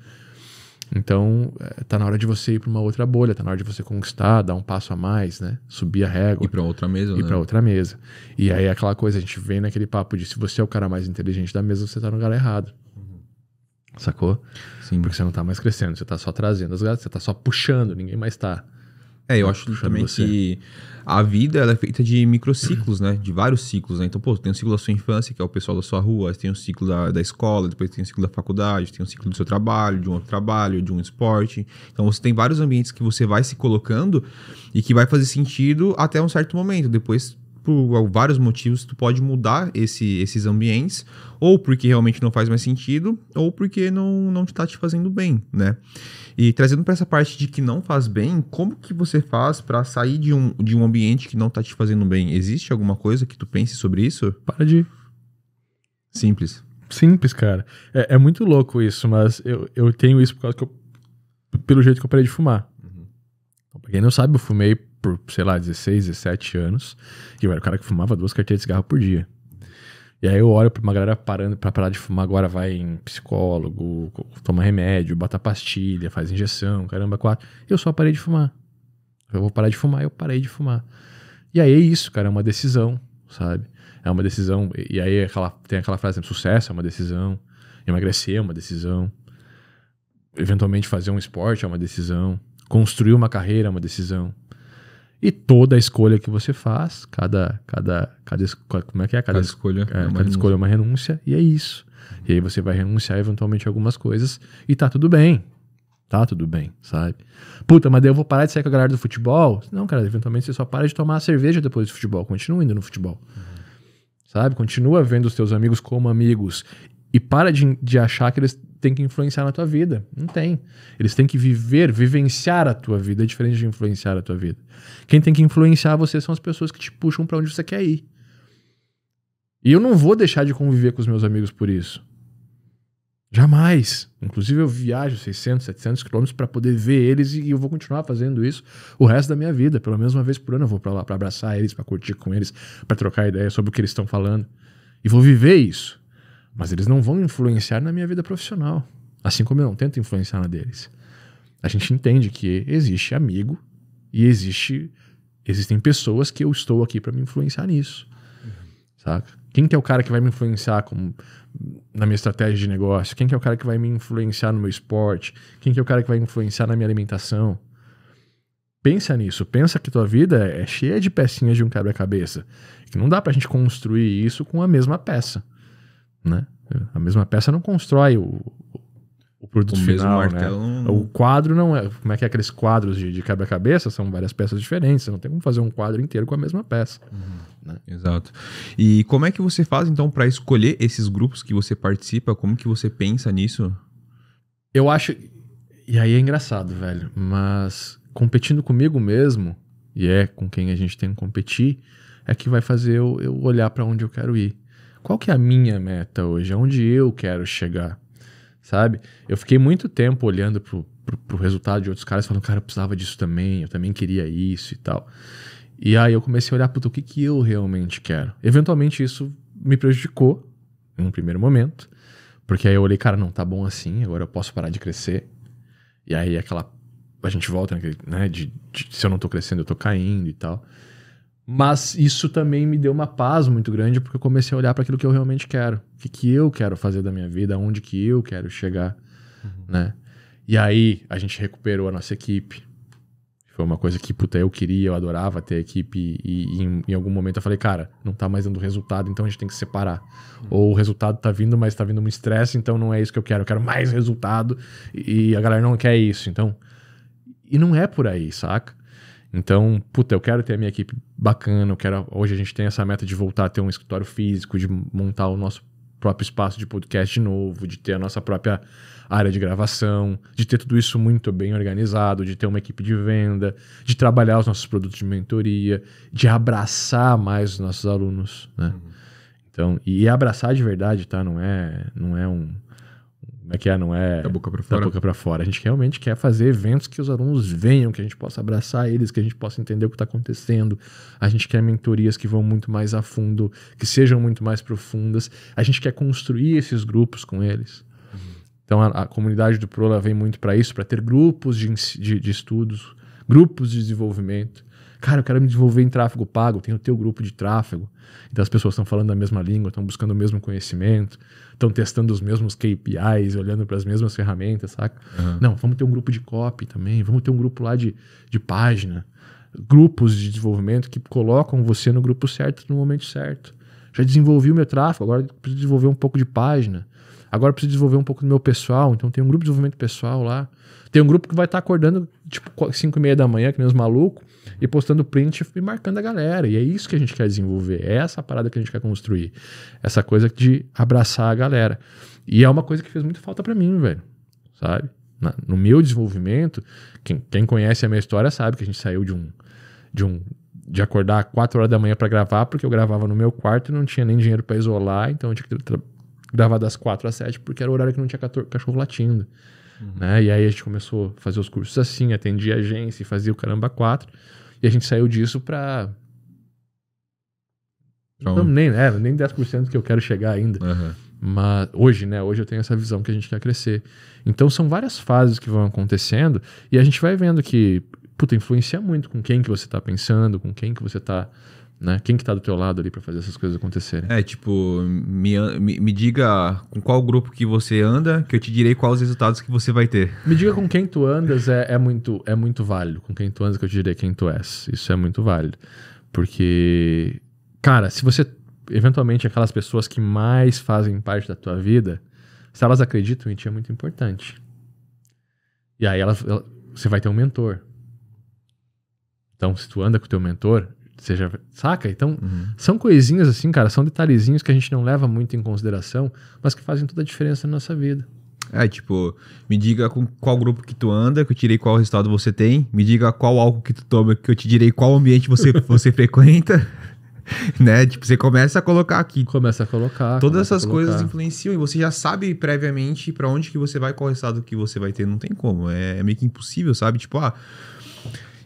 Speaker 1: Então, tá na hora de você ir para uma outra bolha, tá na hora de você conquistar, dar um passo a mais, né? Subir a régua.
Speaker 2: Ir para outra mesa,
Speaker 1: Ir para outra mesa. E aí, aquela coisa, a gente vem naquele papo de se você é o cara mais inteligente da mesa, você tá no lugar errado. Sacou?
Speaker 2: Sim.
Speaker 1: Porque você não tá mais crescendo, você tá só trazendo as galera, você tá só puxando, ninguém mais tá.
Speaker 2: Eu acho também que a vida ela é feita de microciclos, né? De vários ciclos, né? Então, pô, tem o ciclo da sua infância, que é o pessoal da sua rua, tem o ciclo da escola, depois tem o ciclo da faculdade, tem o ciclo do seu trabalho, de um outro trabalho, de um esporte. Então, você tem vários ambientes que você vai se colocando e que vai fazer sentido até um certo momento. Depois, por vários motivos, tu pode mudar esses ambientes, ou porque realmente não faz mais sentido, ou porque não tá te fazendo bem, né? E trazendo para essa parte de que não faz bem, como que você faz para sair de um ambiente que não tá te fazendo bem? Existe alguma coisa que tu pense sobre isso?
Speaker 1: Para de ir.
Speaker 2: Simples.
Speaker 1: Simples, cara. É muito louco isso, mas eu tenho isso por causa pelo jeito que eu parei de fumar. Então, pra quem não sabe, eu fumei por, sei lá, 16, 17 anos. E eu era o cara que fumava 2 carteiras de cigarro por dia. E aí eu olho pra uma galera parando pra parar de fumar, agora vai em psicólogo, toma remédio, bota pastilha, faz injeção, caramba, 4. Eu só parei de fumar. Eu vou parar de fumar, eu parei de fumar. E aí é isso, cara, é uma decisão, sabe? É uma decisão, e aí tem aquela frase, sucesso é uma decisão, emagrecer é uma decisão, eventualmente fazer um esporte é uma decisão, construir uma carreira é uma decisão. E toda a escolha que você faz, como é que é? Cada escolha é uma renúncia, e é isso. E aí você vai renunciar eventualmente a algumas coisas, e tá tudo bem. Tá tudo bem, sabe? Puta, mas daí eu vou parar de sair com a galera do futebol? Não, cara, eventualmente você só para de tomar cerveja depois do futebol, continua indo no futebol. Sabe? Continua vendo os teus amigos como amigos, e para de achar que eles têm que influenciar na tua vida. Não tem. Eles têm que vivenciar a tua vida. É diferente de influenciar a tua vida. Quem tem que influenciar você são as pessoas que te puxam pra onde você quer ir. E eu não vou deixar de conviver com os meus amigos por isso. Jamais. Inclusive eu viajo 600, 700 quilômetros pra poder ver eles e eu vou continuar fazendo isso o resto da minha vida. Pelo menos uma vez por ano eu vou pra lá pra abraçar eles, pra curtir com eles, pra trocar ideia sobre o que eles estão falando. E vou viver isso. Mas eles não vão influenciar na minha vida profissional. Assim como eu não tento influenciar na deles. A gente entende que existe amigo e existem pessoas que eu estou aqui para me influenciar nisso. Saca? Quem que é o cara que vai me influenciar na minha estratégia de negócio? Quem que é o cara que vai me influenciar no meu esporte? Quem que é o cara que vai influenciar na minha alimentação? Pensa nisso. Pensa que tua vida é cheia de pecinhas de um quebra-cabeça. Que não dá pra gente construir isso com a mesma peça. Né? A mesma peça não constrói o produto final, martelo, né? O quadro não é... Como é que é aqueles quadros de quebra-cabeça? São várias peças diferentes. Você não tem como fazer um quadro inteiro com a mesma peça. Né?
Speaker 2: Exato. E como é que você faz, então, para escolher esses grupos que você participa? Como que você pensa nisso?
Speaker 1: Eu acho... E aí é engraçado, velho. Mas competindo comigo mesmo, e é com quem a gente tem que competir, é que vai fazer eu olhar para onde eu quero ir. Qual que é a minha meta hoje? Aonde eu quero chegar? Sabe? Eu fiquei muito tempo olhando pro resultado de outros caras, falando, cara, eu precisava disso também, eu também queria isso e tal. E aí eu comecei a olhar, puta, o que eu realmente quero? Eventualmente isso me prejudicou, em um primeiro momento, porque aí eu olhei, cara, não, tá bom assim, agora eu posso parar de crescer. E aí a gente volta, né, se eu não tô crescendo, eu tô caindo e tal. Mas isso também me deu uma paz muito grande, porque eu comecei a olhar para aquilo que eu realmente quero. O que eu quero fazer da minha vida, aonde que eu quero chegar, né? E aí a gente recuperou a nossa equipe. Foi uma coisa que, puta, eu queria, eu adorava ter equipe e em algum momento eu falei, cara, não tá mais dando resultado, então a gente tem que separar. Ou o resultado tá vindo, mas tá vindo um estresse, então não é isso que eu quero mais resultado e a galera não quer isso, então... E não é por aí, saca? Então, puta, eu quero ter a minha equipe bacana, hoje a gente tem essa meta de voltar a ter um escritório físico, de montar o nosso próprio espaço de podcast de novo, de ter a nossa própria área de gravação, de ter tudo isso muito bem organizado, de ter uma equipe de venda, de trabalhar os nossos produtos de mentoria, de abraçar mais os nossos alunos, né? Então, e abraçar de verdade, tá? Não é um... Como é que é? Não é
Speaker 2: da boca pra
Speaker 1: fora. A gente realmente quer fazer eventos que os alunos venham, que a gente possa abraçar eles, que a gente possa entender o que está acontecendo. A gente quer mentorias que vão muito mais a fundo, que sejam muito mais profundas. A gente quer construir esses grupos com eles. Então a comunidade do Pro ela vem muito para isso, para ter grupos de estudos, grupos de desenvolvimento. Cara, eu quero me desenvolver em tráfego pago, tem o teu grupo de tráfego. Então as pessoas estão falando a mesma língua, estão buscando o mesmo conhecimento, estão testando os mesmos KPIs, olhando para as mesmas ferramentas, saca? Não, vamos ter um grupo de copy também, vamos ter um grupo lá de página. Grupos de desenvolvimento que colocam você no grupo certo no momento certo. Já desenvolvi o meu tráfego, agora preciso desenvolver um pouco de página. Agora preciso desenvolver um pouco do meu pessoal, então tem um grupo de desenvolvimento pessoal lá. Tem um grupo que vai estar acordando tipo 5h30 da manhã, que nem os malucos, e postando print e marcando a galera. E é isso que a gente quer desenvolver, é essa parada que a gente quer construir. Essa coisa de abraçar a galera. E é uma coisa que fez muito falta pra mim, velho. Sabe? No meu desenvolvimento, quem conhece a minha história sabe que a gente saiu de acordar 4 horas da manhã pra gravar, porque eu gravava no meu quarto e não tinha nem dinheiro pra isolar, então eu tinha que gravar das 4 às 7, porque era o horário que não tinha cachorro latindo. Né? E aí a gente começou a fazer os cursos assim, atendia a agência, fazia o caramba 4, e a gente saiu disso pra... Não, nem 10% que eu quero chegar ainda. Mas hoje, né? Hoje eu tenho essa visão que a gente quer crescer. Então são várias fases que vão acontecendo e a gente vai vendo que, puta, influencia muito com quem que você tá pensando, com quem que você tá, né? Quem que tá do teu lado ali pra fazer essas coisas acontecerem.
Speaker 2: Tipo, me diga com qual grupo que você anda, que eu te direi quais os resultados que você vai ter.
Speaker 1: Me diga com quem tu andas, é muito válido. Com quem tu andas que eu te direi quem tu és. Isso é muito válido. Porque, cara, se você, eventualmente, aquelas pessoas que mais fazem parte da tua vida, se elas acreditam em ti, é muito importante. E aí você vai ter um mentor. Então, se tu anda com o teu mentor, seja, saca? Então, são coisinhas assim, cara, são detalhezinhos que a gente não leva muito em consideração, mas que fazem toda a diferença na nossa vida.
Speaker 2: Tipo, me diga com qual grupo que tu anda, que eu tirei qual resultado você tem. Me diga qual álcool que tu toma, que eu te direi qual ambiente você frequenta. Né? Tipo, você começa a colocar aqui. Todas essas coisas influenciam e você já sabe previamente pra onde que você vai, qual resultado que você vai ter. Não tem como. É meio que impossível, sabe? Tipo,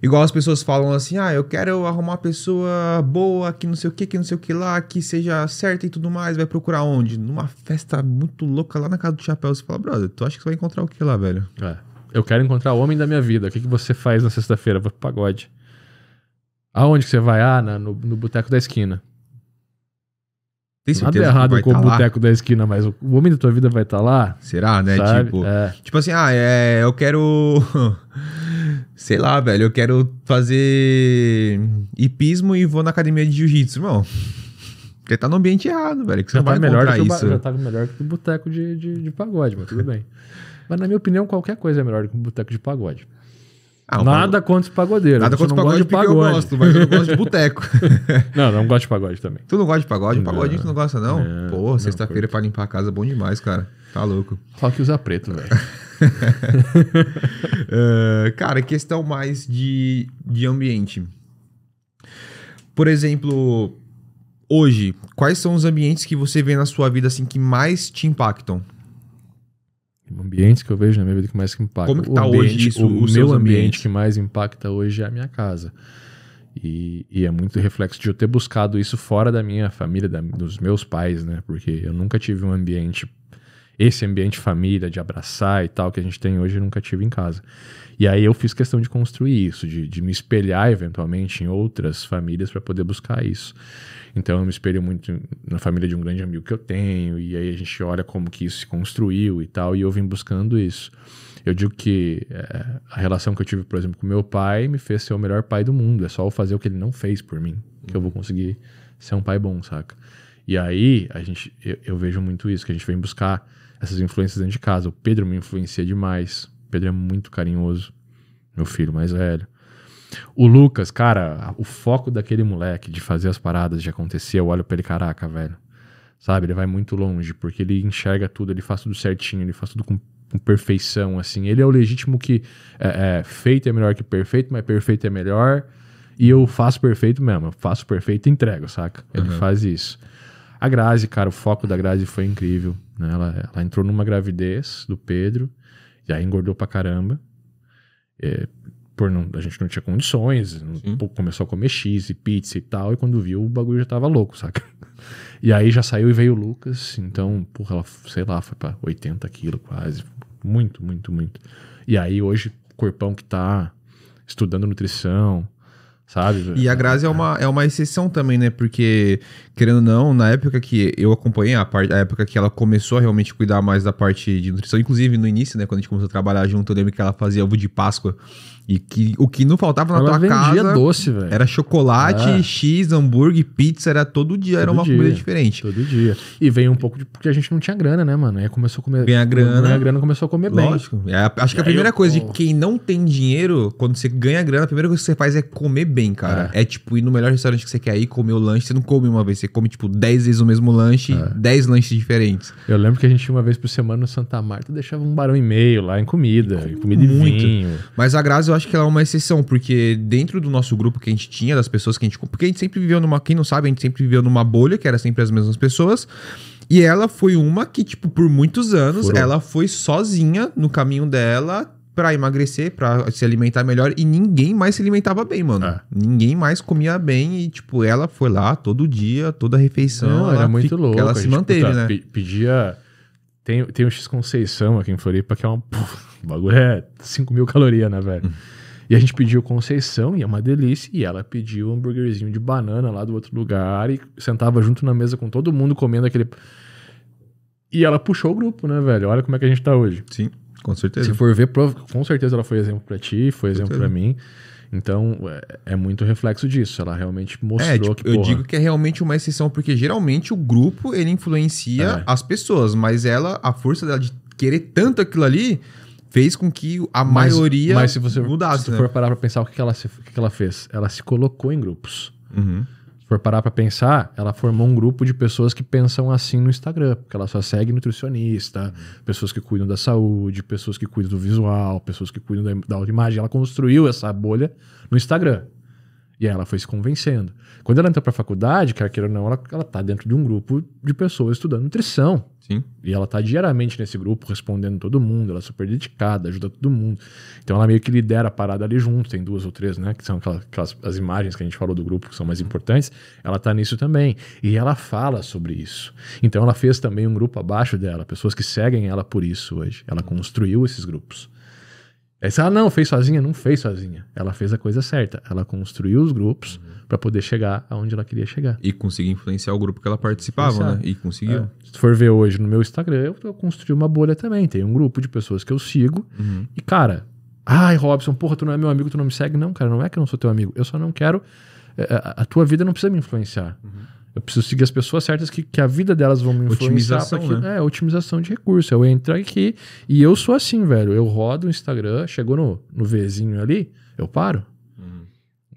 Speaker 2: igual as pessoas falam assim, eu quero arrumar uma pessoa boa, que não sei o que lá, que seja certa e tudo mais, vai procurar onde? Numa festa muito louca lá na casa do chapéu. Você fala, brother, tu acha que você vai encontrar o que lá, velho?
Speaker 1: Eu quero encontrar o homem da minha vida. O que você faz na sexta-feira? Vou pro pagode. Aonde que você vai? No boteco da esquina.
Speaker 2: Tem certeza
Speaker 1: nada errado
Speaker 2: que
Speaker 1: com o boteco da esquina, mas o homem da tua vida vai estar lá?
Speaker 2: Será, né?
Speaker 1: Sabe?
Speaker 2: Tipo assim, eu quero... Sei lá, velho, eu quero fazer hipismo e vou na academia de jiu-jitsu, irmão. Porque tá no ambiente errado, velho, que você não vai encontrar isso.
Speaker 1: Já tá melhor que o boteco de pagode, mas tudo bem. Mas na minha opinião, qualquer coisa é melhor que um boteco de pagode. Nada contra os pagodeiros.
Speaker 2: Nada contra os pagodes porque eu gosto, mas eu não gosto de boteco.
Speaker 1: Não gosto de pagode também.
Speaker 2: Tu não gosta de pagode? Pagodinho tu não gosta, não? Pô, sexta-feira pra limpar a casa é bom demais, cara. Tá louco.
Speaker 1: Só que usa preto, velho.
Speaker 2: Cara, questão mais de ambiente. Por exemplo, hoje, quais são os ambientes que você vê na sua vida assim que mais te impactam?
Speaker 1: Ambientes que eu vejo na minha vida que mais impactam.
Speaker 2: Como que tá hoje isso?
Speaker 1: O meu ambiente que mais impacta hoje é a minha casa. E é muito reflexo de eu ter buscado isso fora da minha família, dos meus pais, né? Porque eu nunca tive um ambiente, esse ambiente família, de abraçar e tal, que a gente tem hoje, eu nunca tive em casa. E aí eu fiz questão de construir isso, de me espelhar eventualmente em outras famílias para poder buscar isso. Então eu me espelho muito na família de um grande amigo que eu tenho, e aí a gente olha como que isso se construiu e tal, e eu vim buscando isso. Eu digo que a relação que eu tive, por exemplo, com meu pai me fez ser o melhor pai do mundo. É só eu fazer o que ele não fez por mim, que eu vou conseguir ser um pai bom, saca? E aí eu vejo muito isso, que a gente vem buscar essas influências dentro de casa. O Pedro me influencia demais. O Pedro é muito carinhoso, meu filho mais velho. O Lucas, cara, o foco daquele moleque de fazer as paradas, de acontecer, eu olho pra ele, caraca, velho. Sabe, ele vai muito longe, porque ele enxerga tudo, ele faz tudo certinho, ele faz tudo com perfeição, assim. Ele é o legítimo que feito é melhor que perfeito, mas perfeito é melhor. E eu faço perfeito mesmo, eu faço perfeito e entrego, saca? Ele faz isso. A Grazi, cara, o foco da Grazi foi incrível, né? Ela entrou numa gravidez do Pedro, e aí engordou pra caramba. A gente não tinha condições, começou a comer X e pizza e tal, e quando viu o bagulho já tava louco, saca? E aí já saiu e veio o Lucas, então, porra, ela, sei lá, foi pra 80 quilos quase, muito, muito, muito. E aí hoje, corpão que tá estudando nutrição, sabe?
Speaker 2: E a Grazi é uma exceção também, né? Porque, querendo ou não, na época que eu acompanhei, a época que ela começou a realmente cuidar mais da parte de nutrição, inclusive no início, né? Quando a gente começou a trabalhar junto, eu lembro que ela fazia ovo de Páscoa. E que o que não faltava na
Speaker 1: ela
Speaker 2: tua casa
Speaker 1: doce, velho.
Speaker 2: Era chocolate, X, hambúrguer, pizza, era todo dia, era uma comida diferente.
Speaker 1: Todo dia. E veio um pouco porque a gente não tinha grana, né, mano? Aí começou a comer.
Speaker 2: Ganhar grana.
Speaker 1: Começou a comer
Speaker 2: Lógico.
Speaker 1: bem.
Speaker 2: Acho que a primeira coisa de quem não tem dinheiro, quando você ganha grana, a primeira coisa que você faz é comer bem, cara. É tipo ir no melhor restaurante que você quer ir, comer o lanche. Você não come uma vez, você come tipo 10 vezes o mesmo lanche, 10 lanches diferentes.
Speaker 1: Eu lembro que a gente ia uma vez por semana no Santa Marta, deixava $1,5 barão lá em comida e vinho.
Speaker 2: Mas a Grazi, eu acho que ela é uma exceção, porque dentro do nosso grupo que a gente tinha, das pessoas que a gente... Porque a gente sempre viveu quem não sabe, a gente sempre viveu numa bolha, que era sempre as mesmas pessoas. E ela foi uma que, tipo, por muitos anos, ela foi sozinha no caminho dela pra emagrecer, pra se alimentar melhor, e ninguém mais se alimentava bem, mano. Ninguém mais comia bem, e, tipo, ela foi lá todo dia, toda refeição.
Speaker 1: Não, era muito louco.
Speaker 2: Ela se manteve, né?
Speaker 1: Pedia... Tem o X Conceição aqui em Floripa, que é o bagulho é 5.000 calorias, né, velho? E a gente pediu Conceição, e é uma delícia, e ela pediu um hambúrguerzinho de banana lá do outro lugar, e sentava junto na mesa com todo mundo comendo aquele... E ela puxou o grupo, né, velho? Olha como é que a gente tá hoje.
Speaker 2: Sim, com certeza.
Speaker 1: Se for ver, com certeza ela foi exemplo pra ti, foi exemplo pra mim. Então, é muito reflexo disso. Ela realmente mostrou que,
Speaker 2: eu digo que é realmente uma exceção, porque geralmente o grupo, ele influencia as pessoas, mas a força dela de querer tanto aquilo ali, fez com que a maioria
Speaker 1: mas se você
Speaker 2: mudasse,
Speaker 1: se for parar pra pensar o que ela fez, ela se colocou em grupos. Se for parar pra pensar, ela formou um grupo de pessoas que pensam assim no Instagram, porque ela só segue nutricionista, pessoas que cuidam da saúde, pessoas que cuidam do visual, pessoas que cuidam da autoimagem. Ela construiu essa bolha no Instagram. E aí ela foi se convencendo. Quando ela entrou pra faculdade, quer queira ou não, ela tá dentro de um grupo de pessoas estudando nutrição.
Speaker 2: Sim.
Speaker 1: E ela tá diariamente nesse grupo, respondendo todo mundo, ela é super dedicada, ajuda todo mundo. Então ela meio que lidera a parada ali junto, tem 2 ou 3, né, que são as imagens que a gente falou do grupo, que são mais importantes, ela tá nisso também. E ela fala sobre isso. Então ela fez também um grupo abaixo dela, pessoas que seguem ela por isso hoje. Ela construiu esses grupos. Ela não fez sozinha, não fez sozinha. Ela fez a coisa certa. Ela construiu os grupos para poder chegar aonde ela queria chegar.
Speaker 2: E conseguir influenciar o grupo que ela participava, né? E conseguiu.
Speaker 1: Se tu for ver hoje no meu Instagram, eu construí uma bolha também. Tem um grupo de pessoas que eu sigo. E, cara, ai, Robson, porra, tu não é meu amigo, tu não me segue. Não, cara, não é que eu não sou teu amigo. Eu só não quero... A tua vida não precisa me influenciar. Eu preciso seguir as pessoas certas que a vida delas vão me influenciar.
Speaker 2: Otimização, né?
Speaker 1: Otimização de recurso. Eu entro aqui e eu sou assim, velho. Eu rodo o Instagram, chegou no Vzinho ali, eu paro.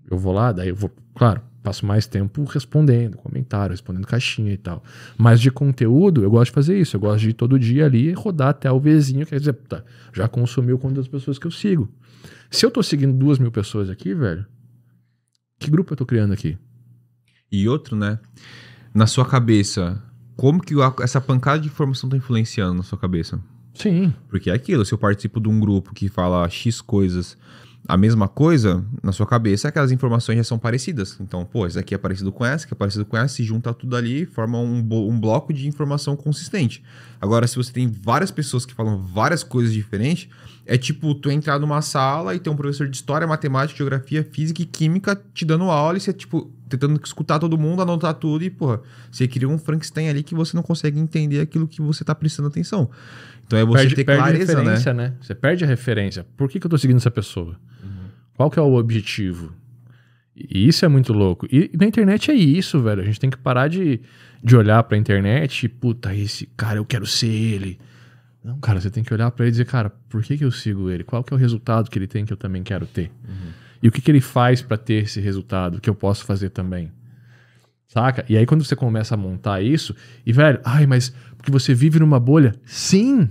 Speaker 1: Eu vou lá, daí eu vou, claro, passo mais tempo respondendo comentário, respondendo caixinha e tal. Mas de conteúdo, eu gosto de fazer isso. Eu gosto de ir todo dia ali e rodar até o Vzinho, quer dizer, tá, já consumiu o conteúdo das pessoas que eu sigo. Se eu tô seguindo 2.000 pessoas aqui, velho, que grupo eu tô criando aqui?
Speaker 2: E outro, né? Na sua cabeça, como que essa pancada de informação tá influenciando na sua cabeça?
Speaker 1: Sim.
Speaker 2: Porque é aquilo, se eu participo de um grupo que fala X coisas, a mesma coisa, na sua cabeça, aquelas informações já são parecidas. Então, pô, esse aqui é parecido com essa, que é parecido com essa, se junta tudo ali, forma um bloco de informação consistente. Agora, se você tem várias pessoas que falam várias coisas diferentes, é tipo tu entrar numa sala e ter um professor de história, matemática, geografia, física e química te dando aula e você, tipo, tentando escutar todo mundo, anotar tudo e, porra, você cria um Frankenstein ali que você não consegue entender aquilo que você tá prestando atenção. Então é você ter clareza,
Speaker 1: né? Você perde a referência. Por que eu tô seguindo essa pessoa? Qual que é o objetivo? E isso é muito louco. E na internet é isso, velho. A gente tem que parar de olhar pra internet e, puta, esse cara, eu quero ser ele. Não, cara, você tem que olhar pra ele e dizer, cara, por que eu sigo ele? Qual que é o resultado que ele tem que eu também quero ter? E o que ele faz pra ter esse resultado que eu posso fazer também? Saca? E aí quando você começa a montar isso, e velho, mas porque você vive numa bolha? Sim!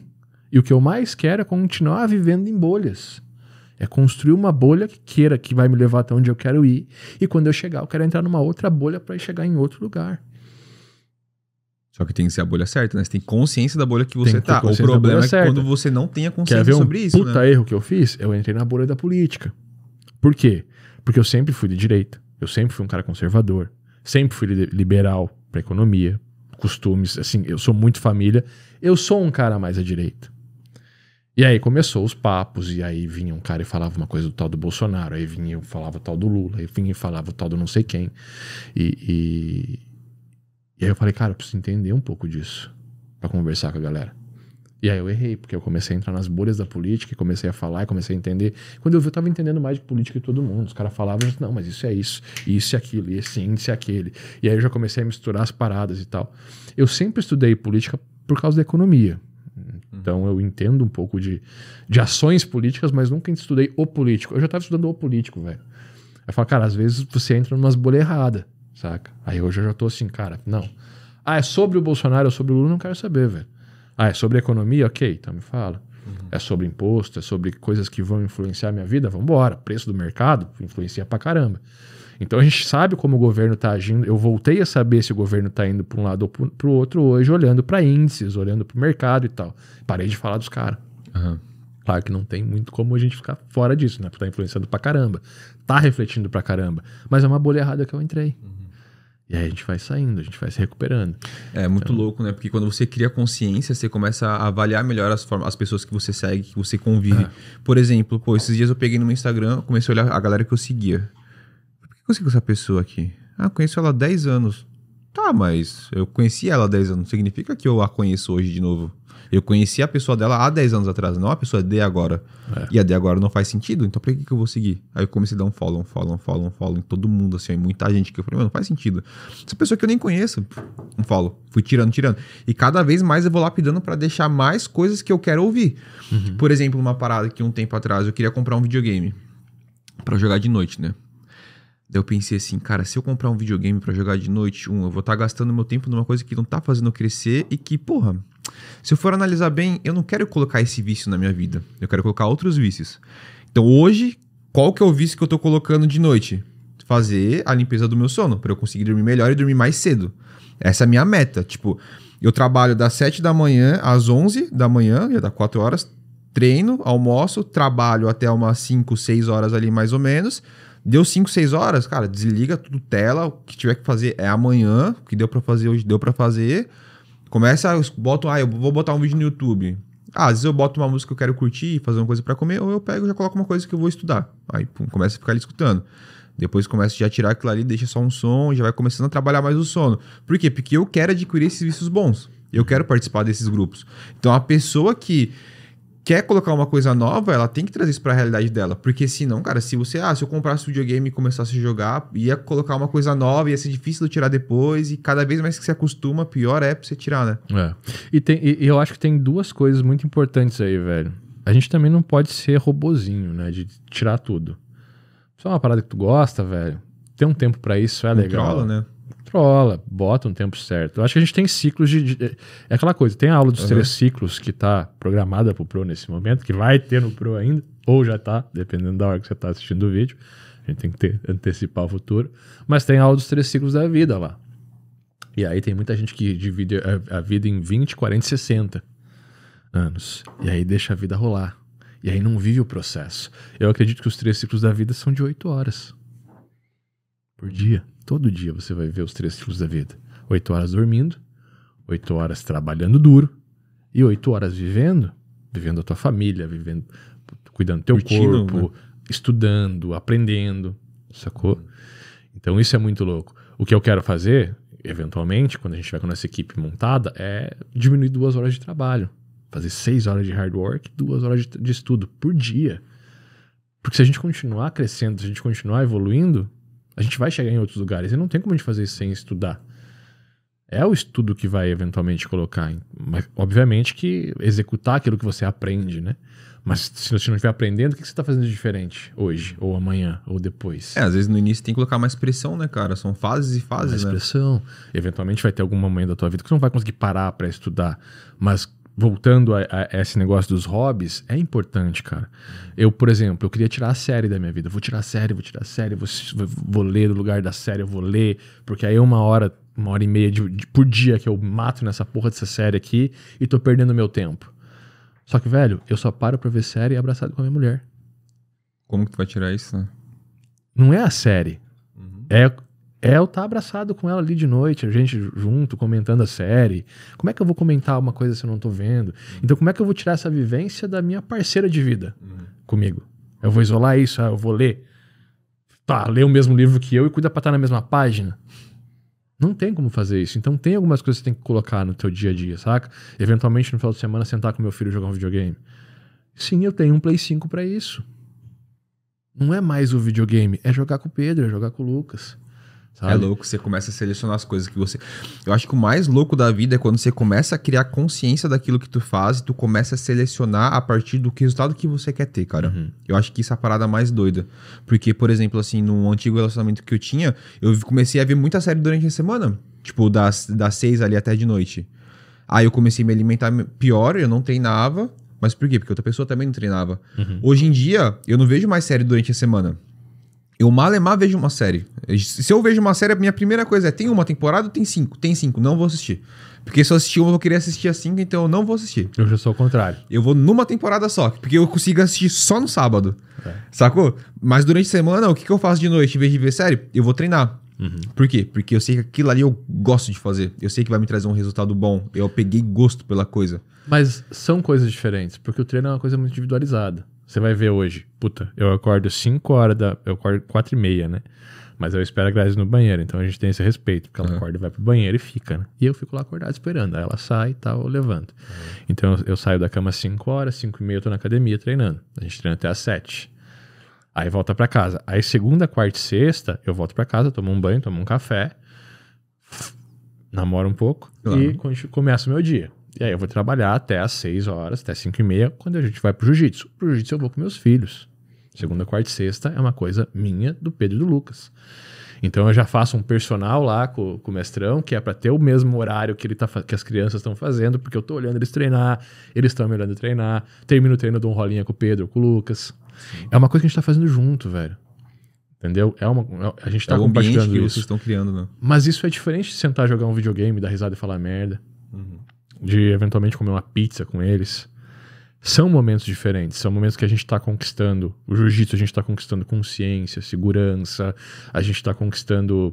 Speaker 1: E o que eu mais quero é continuar vivendo em bolhas. É construir uma bolha que vai me levar até onde eu quero ir. E quando eu chegar, eu quero entrar numa outra bolha pra chegar em outro lugar.
Speaker 2: Só que tem que ser a bolha certa, né? Você tem consciência da bolha que você tá. O problema é que quando você não tem a consciência sobre isso, né?
Speaker 1: Puta erro que eu fiz? Eu entrei na bolha da política. Por quê? Porque eu sempre fui de direita. Eu sempre fui um cara conservador. Sempre fui liberal pra economia, costumes, assim, eu sou muito família. Eu sou um cara mais à direita. E aí começou os papos, e aí vinha um cara e falava uma coisa do tal do Bolsonaro, aí vinha e falava o tal do Lula, aí vinha e falava o tal do não sei quem. E aí eu falei, cara, eu preciso entender um pouco disso pra conversar com a galera. E aí eu errei, porque eu comecei a entrar nas bolhas da política, e comecei a falar, e comecei a entender. Quando eu vi, eu tava entendendo mais de política que todo mundo. Os caras falavam, não, mas isso é isso é aquilo, e esse índice é aquele. E aí eu já comecei a misturar as paradas e tal. Eu sempre estudei política por causa da economia. Então eu entendo um pouco de ações políticas, mas nunca estudei o político. Eu já tava estudando o político, velho. Eu falo, cara, às vezes você entra numas bolhas erradas, saca? Aí hoje eu já tô assim, cara, não. Ah, é sobre o Bolsonaro ou sobre o Lula, não quero saber, velho. Ah, é sobre economia? Ok, então me fala. É sobre imposto, é sobre coisas que vão influenciar a minha vida? Vambora. Preço do mercado influencia pra caramba. Então a gente sabe como o governo tá agindo. Eu voltei a saber se o governo tá indo pra um lado ou pro outro hoje, olhando pra índices, olhando pro mercado e tal. Parei de falar dos caras. Claro que não tem muito como a gente ficar fora disso, né? Porque tá influenciando pra caramba. Tá refletindo pra caramba. Mas é uma bolha errada que eu entrei. E aí a gente vai saindo, a gente vai se recuperando.
Speaker 2: É muito louco, né? Porque quando você cria consciência, você começa a avaliar melhor as pessoas que você segue, que você convive. Por exemplo, pô, esses dias eu peguei no meu Instagram, comecei a olhar a galera que eu seguia. Por que eu sigo essa pessoa aqui? Ah, eu conheço ela há 10 anos. Tá, mas eu conheci ela há 10 anos. Significa que eu a conheço hoje de novo. Eu conheci a pessoa dela há 10 anos atrás, não a pessoa de agora. E a de agora não faz sentido, então pra que eu vou seguir? Aí eu comecei a dar um follow em todo mundo, assim, muita gente que eu falei, mano, não faz sentido. Essa pessoa que eu nem conheço, um follow. Fui tirando. E cada vez mais eu vou lapidando pra deixar mais coisas que eu quero ouvir. Por exemplo, uma parada que um tempo atrás eu queria comprar um videogame pra jogar de noite, né? Daí eu pensei assim, cara, se eu comprar um videogame pra jogar de noite, eu vou estar gastando meu tempo numa coisa que não tá fazendo eu crescer e que, porra, se eu for analisar bem, eu não quero colocar esse vício na minha vida. Eu quero colocar outros vícios. Então hoje, qual que é o vício que eu tô colocando de noite? Fazer a limpeza do meu sono, pra eu conseguir dormir melhor e dormir mais cedo. Essa é a minha meta. Tipo, eu trabalho das 7 da manhã às 11 da manhã, já dá 4 horas, treino, almoço, trabalho até umas 5, 6 horas ali mais ou menos. Deu 5, 6 horas, cara, desliga tudo tela, o que tiver que fazer é amanhã, o que deu pra fazer hoje deu pra fazer. Começa, eu vou botar um vídeo no YouTube. Às vezes eu boto uma música que eu quero curtir, fazer uma coisa pra comer, ou eu pego e já coloco uma coisa que eu vou estudar. Aí, pum, começa a ficar ali escutando. Depois começa já a tirar aquilo ali, deixa só um som, já vai começando a trabalhar mais o sono. Por quê? Porque eu quero adquirir esses vícios bons. Eu quero participar desses grupos. Então a pessoa que quer colocar uma coisa nova, ela tem que trazer isso pra realidade dela. Porque senão, cara, se eu comprasse o videogame e começasse a jogar, ia colocar uma coisa nova, ia ser difícil de tirar depois, e cada vez mais que você acostuma, pior é pra você tirar, né?
Speaker 1: E eu acho que tem duas coisas muito importantes aí, velho. A gente também não pode ser robozinho, né? De tirar tudo. Só uma parada que tu gosta, velho. Ter um tempo pra isso é legal.
Speaker 2: Controla, né?
Speaker 1: Controla, bota um tempo certo. Eu acho que a gente tem ciclos é aquela coisa, tem a aula dos 3 ciclos que tá programada pro Pro nesse momento, que vai ter no Pro ainda, ou já tá, dependendo da hora que você tá assistindo o vídeo. A gente tem que antecipar o futuro. Mas tem a aula dos 3 ciclos da vida lá. E aí tem muita gente que divide a vida em 20, 40 e 60 anos. E aí deixa a vida rolar. E aí não vive o processo. Eu acredito que os 3 ciclos da vida são de 8 horas por dia. Todo dia você vai ver os 3 ciclos da vida. 8 horas dormindo, 8 horas trabalhando duro e 8 horas vivendo a tua família, cuidando do teu corpo, né? Estudando, aprendendo, sacou? Então isso é muito louco. O que eu quero fazer, eventualmente, quando a gente vai com a nossa equipe montada, é diminuir 2 horas de trabalho. Fazer 6 horas de hard work, 2 horas de estudo por dia. Porque se a gente continuar crescendo, se a gente continuar evoluindo, a gente vai chegar em outros lugares. E não tem como a gente fazer isso sem estudar. É o estudo que vai eventualmente colocar. Mas, obviamente, que executar aquilo que você aprende, né? Mas se você não estiver aprendendo, o que você está fazendo de diferente hoje, ou amanhã, ou depois?
Speaker 2: Às vezes no início tem que colocar mais pressão, né, cara? São fases e fases,
Speaker 1: mais pressão. Eventualmente vai ter algum momento da tua vida que você não vai conseguir parar para estudar. Mas voltando a esse negócio dos hobbies, é importante, cara. Eu, por exemplo, eu queria tirar a série da minha vida. Vou tirar a série, vou ler do lugar da série, eu vou ler, porque aí é 1 hora e meia por dia que eu mato nessa porra dessa série aqui e tô perdendo meu tempo. Só que, velho, eu só paro pra ver série abraçado com a minha mulher.
Speaker 2: Como que tu vai tirar isso, né?
Speaker 1: Não é a série. É eu estar abraçado com ela ali de noite, a gente junto, comentando a série. Como é que eu vou comentar uma coisa se eu não tô vendo? Então, como é que eu vou tirar essa vivência da minha parceira de vida comigo? Eu vou isolar isso, eu vou ler. Tá, ler o mesmo livro que eu e cuida pra estar na mesma página. Não tem como fazer isso. Então tem algumas coisas que você tem que colocar no teu dia a dia, saca? Eventualmente no final de semana sentar com meu filho e jogar um videogame. Sim, eu tenho um Play 5 pra isso. Não é mais o videogame, é jogar com o Pedro, é jogar com o Lucas. Sabe?
Speaker 2: É louco, você começa a selecionar as coisas que você... Eu acho que o mais louco da vida é quando você começa a criar consciência daquilo que tu faz e tu começa a selecionar a partir do resultado que você quer ter, cara. Eu acho que isso é a parada mais doida. Porque, por exemplo, assim, no antigo relacionamento que eu tinha, eu comecei a ver muita série durante a semana. Tipo, das 6 ali até de noite. Aí eu comecei a me alimentar pior, eu não treinava. Mas por quê? Porque outra pessoa também não treinava. Hoje em dia, eu não vejo mais série durante a semana. Eu malemar vejo uma série. Se eu vejo uma série, a minha primeira coisa é: tem uma temporada ou tem 5? Tem 5, não vou assistir. Porque se eu assistir uma, eu vou querer assistir a 5, então eu não vou assistir.
Speaker 1: Eu já sou o contrário.
Speaker 2: Eu vou numa temporada só, porque eu consigo assistir só no sábado. Sacou? Mas durante a semana, o que eu faço de noite em vez de ver série? Eu vou treinar. Por quê? Porque eu sei que aquilo ali eu gosto de fazer. Eu sei que vai me trazer um resultado bom. Eu peguei gosto pela coisa.
Speaker 1: Mas são coisas diferentes, porque o treino é uma coisa muito individualizada. Você vai ver hoje, puta, eu acordo 5 horas eu acordo 4h30, né? Mas eu espero a Grazi no banheiro, então a gente tem esse respeito, porque ela acorda, vai pro banheiro e fica, né? E eu fico lá acordado esperando, aí ela sai e tal, eu levanto. Então eu saio da cama às 5 horas, 5h30 eu tô na academia treinando. A gente treina até às 7. Aí volta pra casa. Aí segunda, quarta e sexta, eu volto pra casa, tomo um banho, tomo um café, namoro um pouco e começo o meu dia. E aí eu vou trabalhar até às 6 horas, até 5h30, quando a gente vai pro jiu-jitsu. Pro jiu-jitsu eu vou com meus filhos. Segunda, quarta e sexta é uma coisa minha, do Pedro e do Lucas. Então eu já faço um personal lá com o mestrão, que é pra ter o mesmo horário que, que as crianças estão fazendo, porque eu tô olhando eles treinar, eles estão me olhando treinar. Termino o treino, dou um rolinha com o Pedro, com o Lucas. É uma coisa que a gente tá fazendo junto, velho. Entendeu? A gente tá compartilhando isso.
Speaker 2: Vocês estão criando, né?
Speaker 1: Mas isso é diferente de sentar, jogar um videogame, dar risada e falar merda. De eventualmente comer uma pizza com eles. São momentos diferentes, são momentos que a gente tá conquistando. O jiu-jitsu a gente tá conquistando consciência, segurança, a gente tá conquistando,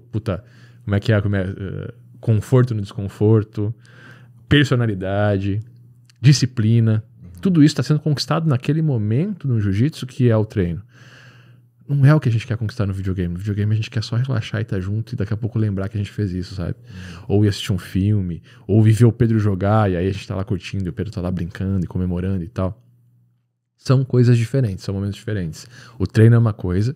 Speaker 1: conforto no desconforto, personalidade, disciplina. Tudo isso tá sendo conquistado naquele momento no jiu-jitsu que é o treino. Não é o que a gente quer conquistar no videogame. No videogame a gente quer só relaxar e estar junto e daqui a pouco lembrar que a gente fez isso, sabe? Ou ir assistir um filme, ou viver o Pedro jogar e aí a gente tá lá curtindo e o Pedro tá lá brincando e comemorando e tal. São coisas diferentes, são momentos diferentes. O treino é uma coisa,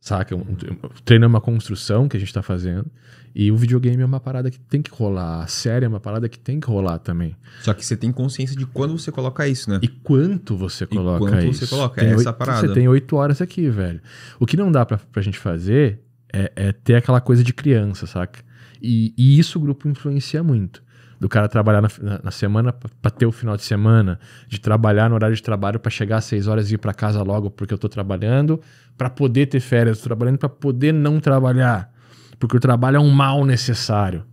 Speaker 1: saca? O treino é uma construção que a gente tá fazendo e o videogame é uma parada que tem que rolar. A série é uma parada que tem que rolar também.
Speaker 2: Só que você tem consciência de quando você coloca isso, né?
Speaker 1: E quanto você coloca isso.
Speaker 2: Você coloca, é essa parada.
Speaker 1: Você tem 8 horas aqui, velho. O que não dá pra gente fazer é ter aquela coisa de criança, saca? E isso o grupo influencia muito. Do cara trabalhar na semana pra ter o final de semana, de trabalhar no horário de trabalho pra chegar às 6 horas e ir pra casa logo porque eu tô trabalhando, pra poder ter férias, eu tô trabalhando pra poder não trabalhar. Porque o trabalho é um mal necessário.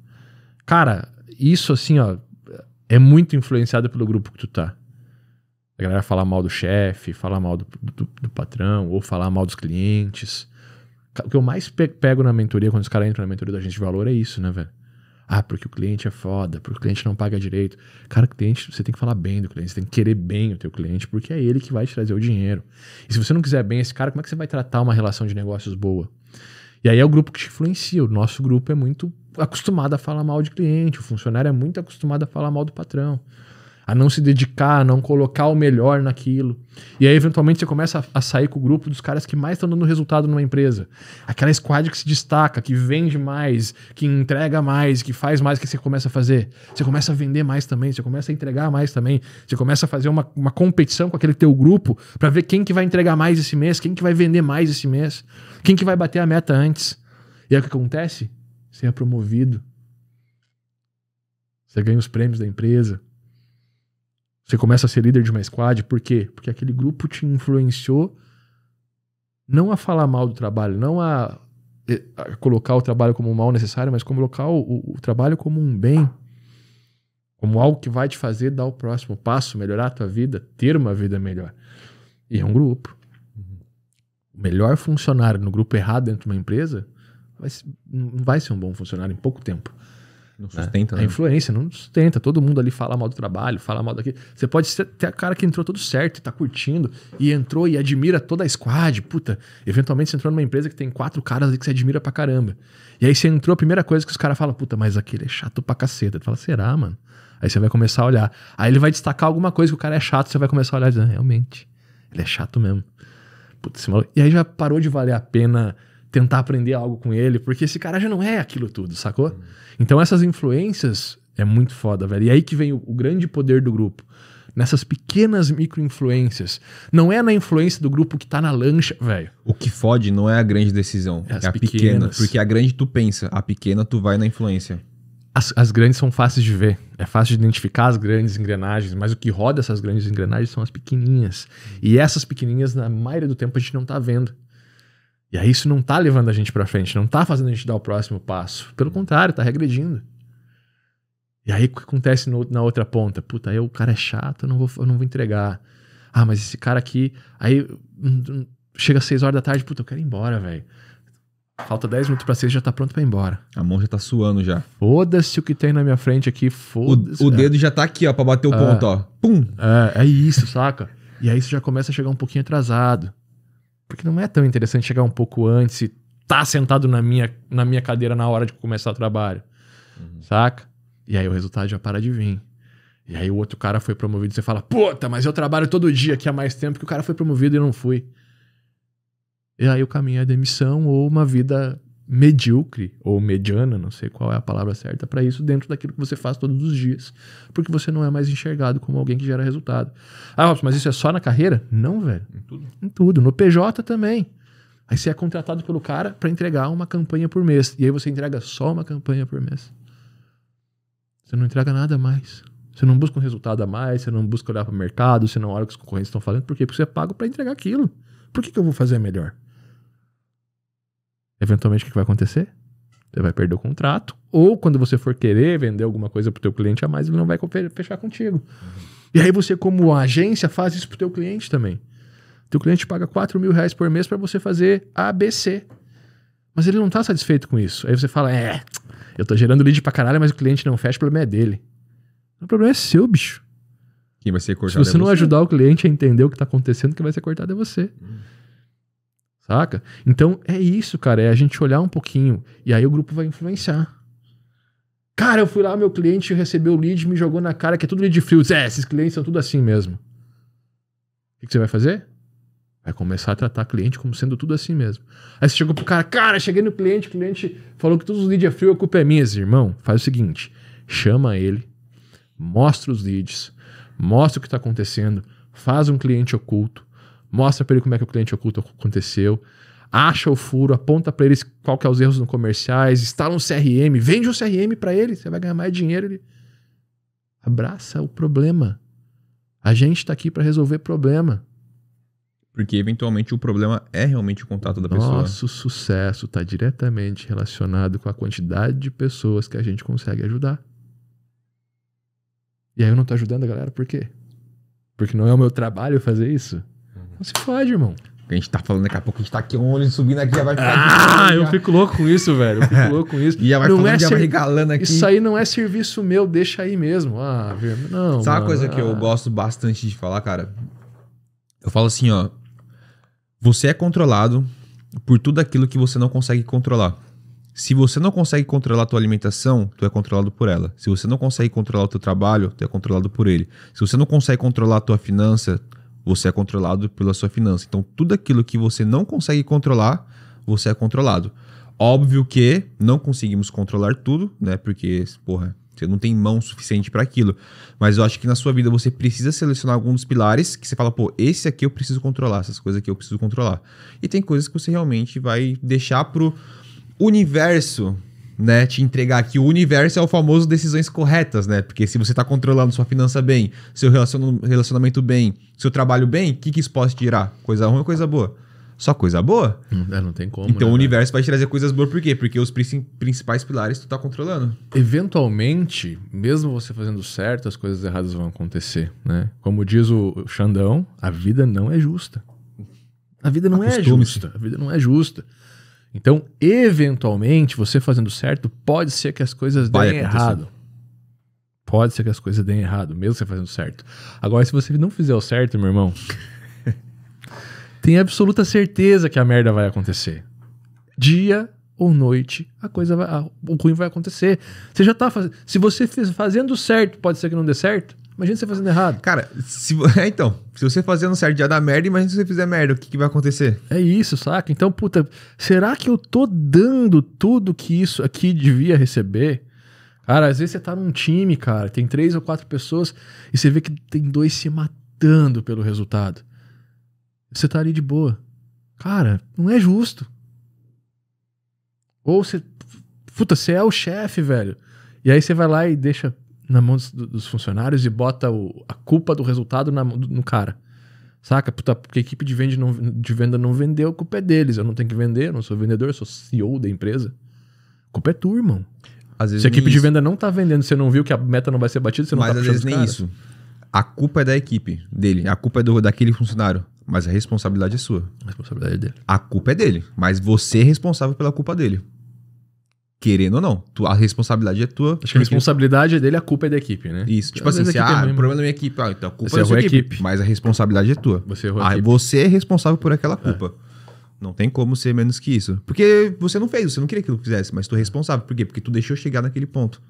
Speaker 1: Cara, isso assim, ó, é muito influenciado pelo grupo que tu tá. A galera fala mal do chefe, fala mal do patrão, ou falar mal dos clientes. O que eu mais pego na mentoria, quando os caras entram na mentoria da Agência de Valor, é isso, né, velho? Ah, porque o cliente é foda, porque o cliente não paga direito. Cara, o cliente, você tem que falar bem do cliente, você tem que querer bem o teu cliente, porque é ele que vai te trazer o dinheiro. E se você não quiser bem esse cara, como é que você vai tratar uma relação de negócios boa? E aí é o grupo que te influencia. O nosso grupo é muito acostumado a falar mal de cliente, o funcionário é muito acostumado a falar mal do patrão, a não se dedicar, a não colocar o melhor naquilo. E aí, eventualmente, você começa a sair com o grupo dos caras que mais estão dando resultado numa empresa. Aquela squad que se destaca, que vende mais, que entrega mais, que faz mais, que você começa a fazer. Você começa a vender mais também, você começa a entregar mais também. Você começa a fazer uma competição com aquele teu grupo para ver quem que vai entregar mais esse mês, quem que vai vender mais esse mês, quem que vai bater a meta antes. E aí o que acontece? Você é promovido. Você ganha os prêmios da empresa. Você começa a ser líder de uma squad, por quê? Porque aquele grupo te influenciou não a falar mal do trabalho, não a colocar o trabalho como um mal necessário, mas colocar o trabalho como um bem, como algo que vai te fazer dar o próximo passo, melhorar a tua vida, ter uma vida melhor. E é um grupo. O melhor funcionário no grupo errado dentro de uma empresa não vai ser um bom funcionário em pouco tempo.
Speaker 2: Não sustenta,
Speaker 1: né? A influência não sustenta. Todo mundo ali fala mal do trabalho, fala mal daqui. Você pode ter a cara que entrou todo certo e tá curtindo e entrou e admira toda a squad. Puta, eventualmente você entrou numa empresa que tem 4 caras ali que você admira pra caramba. E aí você entrou, a primeira coisa que os caras falam, puta, mas aquele é chato pra caceta. Ele fala, será, mano? Aí você vai começar a olhar. Aí ele vai destacar alguma coisa que o cara é chato, você vai começar a olhar e dizer, realmente, ele é chato mesmo. Puta, esse maluco... E aí já parou de valer a pena tentar aprender algo com ele, porque esse cara já não é aquilo tudo, sacou? Então essas influências é muito foda, velho. E aí que vem o grande poder do grupo. Nessas pequenas micro-influências. Não é na influência do grupo que tá na lancha, velho.
Speaker 2: O que fode não é a grande decisão, é a pequena. Porque a grande tu pensa, a pequena tu vai na influência.
Speaker 1: As grandes são fáceis de ver. É fácil de identificar as grandes engrenagens, mas o que roda essas grandes engrenagens são as pequenininhas. E essas pequenininhas, na maioria do tempo, a gente não tá vendo. E aí isso não tá levando a gente pra frente, não tá fazendo a gente dar o próximo passo. Pelo contrário, tá regredindo. E aí o que acontece na outra ponta? Puta, aí o cara é chato, eu não vou entregar. Ah, mas esse cara aqui... Aí chega às 6 horas da tarde, puta, eu quero ir embora, velho. Falta 10 minutos pra 6 já tá pronto pra ir embora.
Speaker 2: A mão já tá suando já.
Speaker 1: Foda-se o que tem na minha frente aqui, foda-se.
Speaker 2: O dedo já tá aqui, ó, pra bater o ponto, ó. Pum!
Speaker 1: É isso, saca? E aí você já começa a chegar um pouquinho atrasado. Porque não é tão interessante chegar um pouco antes e tá sentado na minha cadeira na hora de começar o trabalho. Saca? E aí o resultado já para de vir. E aí o outro cara foi promovido e você fala, puta, mas eu trabalho todo dia aqui há mais tempo que o cara foi promovido e eu não fui. E aí o caminho é a demissão ou uma vida medíocre ou mediana, não sei qual é a palavra certa para isso, dentro daquilo que você faz todos os dias. Porque você não é mais enxergado como alguém que gera resultado. Ah, Robson, mas isso é só na carreira? Não, velho.
Speaker 2: Em tudo.
Speaker 1: Em tudo. No PJ também. Aí você é contratado pelo cara para entregar uma campanha por mês. E aí você entrega só uma campanha por mês. Você não entrega nada a mais. Você não busca um resultado a mais, você não busca olhar para o mercado, você não olha o que os concorrentes estão falando. Por quê? Porque você é pago para entregar aquilo. Por que eu vou fazer melhor? Eventualmente, o que vai acontecer? Você vai perder o contrato. Ou quando você for querer vender alguma coisa pro teu cliente a mais, ele não vai fechar contigo. E aí você, como agência, faz isso pro teu cliente também. Teu cliente paga R$4.000 por mês para você fazer ABC. Mas ele não tá satisfeito com isso. Aí você fala, eu tô gerando lead pra caralho, mas o cliente não fecha, o problema é dele. O problema é seu, bicho.
Speaker 2: Quem vai ser cortado
Speaker 1: Se você não ajudar o cliente a entender o que tá acontecendo, quem vai ser cortado é você. Saca? Então é isso, cara. É a gente olhar um pouquinho. E aí o grupo vai influenciar. Cara, eu fui lá, meu cliente recebeu o lead, me jogou na cara que é tudo lead frio. Esses clientes são tudo assim mesmo. O que você vai fazer? Vai começar a tratar cliente como sendo tudo assim mesmo. Aí você chegou pro cara, cheguei no cliente, o cliente falou que todos os leads é frio, a culpa é minha. Irmão, faz o seguinte, chama ele, mostra os leads, mostra o que tá acontecendo, faz um cliente oculto, mostra pra ele como é que o cliente oculto aconteceu, acha o furo, aponta pra eles qual que é os erros no comerciais, instala um CRM, vende um CRM pra ele, você vai ganhar mais dinheiro. Ele abraça o problema. A gente tá aqui pra resolver problema.
Speaker 2: Porque eventualmente o problema é realmente o contato da pessoa.
Speaker 1: Nosso sucesso tá diretamente relacionado com a quantidade de pessoas que a gente consegue ajudar. E aí eu não tô ajudando a galera, por quê? Porque não é o meu trabalho fazer isso? Não se fode, irmão.
Speaker 2: A gente tá falando daqui a pouco, a gente tá aqui, um olho subindo aqui, já vai ficar...
Speaker 1: eu fico louco com isso, velho. Eu fico louco com isso.
Speaker 2: E já vai falando, já vai regalando aqui.
Speaker 1: Isso aí não é serviço meu, deixa aí mesmo. Não.
Speaker 2: Sabe uma coisa que eu gosto bastante de falar, cara? Eu falo assim, ó. Você é controlado por tudo aquilo que você não consegue controlar. Se você não consegue controlar a tua alimentação, tu é controlado por ela. Se você não consegue controlar o teu trabalho, tu é controlado por ele. Se você não consegue controlar a tua finança, você é controlado pela sua finança. Então, tudo aquilo que você não consegue controlar, você é controlado. Óbvio que não conseguimos controlar tudo, né? Porque, porra, você não tem mão suficiente para aquilo. Mas eu acho que na sua vida você precisa selecionar alguns dos pilares que você fala, pô, esse aqui eu preciso controlar, essas coisas aqui eu preciso controlar. E tem coisas que você realmente vai deixar pro universo, né, te entregar aqui. O universo é o famoso decisões corretas, né? Porque se você tá controlando sua finança bem, seu relacionamento bem, seu trabalho bem, o que isso pode tirar? Coisa ruim ou coisa boa? Só coisa boa?
Speaker 1: Não tem como.
Speaker 2: Então
Speaker 1: né,
Speaker 2: o universo vai te trazer coisas boas. Por quê? Porque os principais pilares tu tá controlando.
Speaker 1: Eventualmente, mesmo você fazendo certo, as coisas erradas vão acontecer, né? Como diz o Xandão, a vida não é justa. A vida não é justa. A vida não é justa. Então, eventualmente, você fazendo certo, pode ser que as coisas deem errado. Pode ser que as coisas deem errado, mesmo você fazendo certo. Agora, se você não fizer o certo, meu irmão, tem absoluta certeza que a merda vai acontecer. Dia ou noite, o ruim vai acontecer. Você já tá fazendo. Se você fazendo certo, pode ser que não dê certo. Imagina você fazendo errado.
Speaker 2: Cara, se você fazendo certo já dá merda, imagina se você fizer merda, o que vai acontecer?
Speaker 1: É isso, saca? Então, puta, será que eu tô dando tudo que isso aqui devia receber? Cara, às vezes você tá num time, cara, tem 3 ou 4 pessoas e você vê que tem 2 se matando pelo resultado. Você tá ali de boa. Cara, não é justo. Ou você... Puta, você é o chefe, velho. E aí você vai lá e deixa na mão dos funcionários e bota a culpa do resultado no cara. Saca? Puta, porque a equipe de venda não vendeu, a culpa é deles. Eu não tenho que vender, eu não sou vendedor, eu sou CEO da empresa. A culpa é tua, irmão.
Speaker 2: Às vezes
Speaker 1: se a equipe de venda não tá vendendo, você não viu que a meta não vai ser batida, você não tá puxando os caras.
Speaker 2: Mas às vezes nem isso. A culpa é da equipe dele, a culpa é daquele funcionário, mas a responsabilidade é sua.
Speaker 1: A responsabilidade é dele.
Speaker 2: A culpa é dele, mas você é responsável pela culpa dele. Querendo ou não, a responsabilidade é tua.
Speaker 1: Acho que a responsabilidade é dele, a culpa é da equipe, né?
Speaker 2: Isso, tipo assim, o problema da minha equipe, então a culpa é da
Speaker 1: sua
Speaker 2: equipe, mas a responsabilidade é tua. Você é responsável por aquela culpa. Não tem como ser menos que isso. Porque você não fez, você não queria que eu fizesse, mas tu é responsável. Por quê? Porque tu deixou chegar naquele ponto.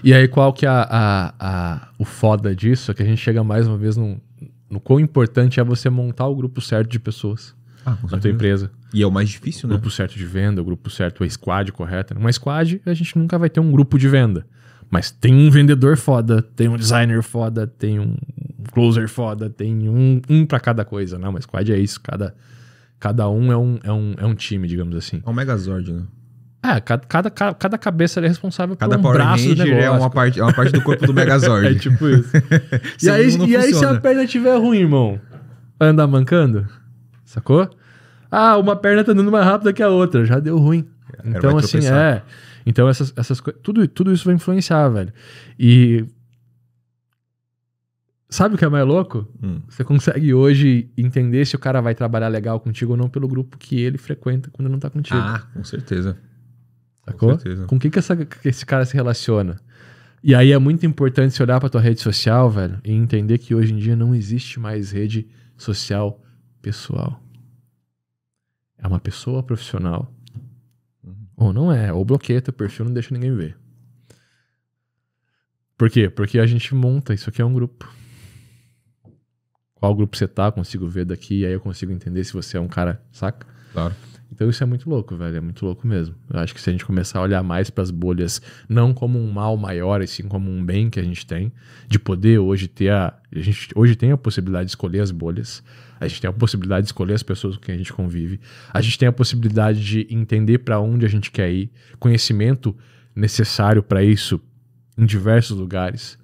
Speaker 1: E aí qual que é o foda disso? É que a gente chega mais uma vez no quão importante é você montar o grupo certo de pessoas na tua empresa.
Speaker 2: E é o mais difícil, né?
Speaker 1: O grupo certo de venda, o grupo certo, a squad correta. Numa squad, a gente nunca vai ter um grupo de venda. Mas tem um vendedor foda, tem um designer foda, tem um closer foda, tem um pra cada coisa. Não, uma squad é isso, cada um é um time, digamos assim.
Speaker 2: É um Megazord, né?
Speaker 1: Cada cabeça é responsável por um
Speaker 2: Power
Speaker 1: braço do negócio.
Speaker 2: É uma parte do corpo do Megazord.
Speaker 1: É tipo isso. e aí se a perna estiver ruim, irmão, vai andar mancando? Sacou? Uma perna tá andando mais rápido que a outra, já deu ruim. Então, assim, Então, essas coisas... Tudo isso vai influenciar, velho. E... Sabe o que é mais louco? Você consegue hoje entender se o cara vai trabalhar legal contigo ou não pelo grupo que ele frequenta quando não tá contigo.
Speaker 2: Com certeza.
Speaker 1: Sacou?
Speaker 2: Com certeza.
Speaker 1: Com quem que esse cara se relaciona? E aí é muito importante você olhar pra tua rede social, velho, e entender que hoje em dia não existe mais rede social pessoal. É uma pessoa profissional. Ou não é, ou bloqueia teu perfil, não deixa ninguém ver. Por quê? Porque a gente monta, isso aqui é um grupo. Qual grupo você tá, consigo ver daqui, aí eu consigo entender se você é um cara, saca?
Speaker 2: Claro.
Speaker 1: Então isso é muito louco, velho, é muito louco mesmo. Eu acho que se a gente começar a olhar mais pras bolhas, não como um mal maior, e sim como um bem que a gente tem, de poder hoje a gente hoje tem a possibilidade de escolher as bolhas, a gente tem a possibilidade de escolher as pessoas com quem a gente convive, a gente tem a possibilidade de entender pra onde a gente quer ir, conhecimento necessário pra isso em diversos lugares.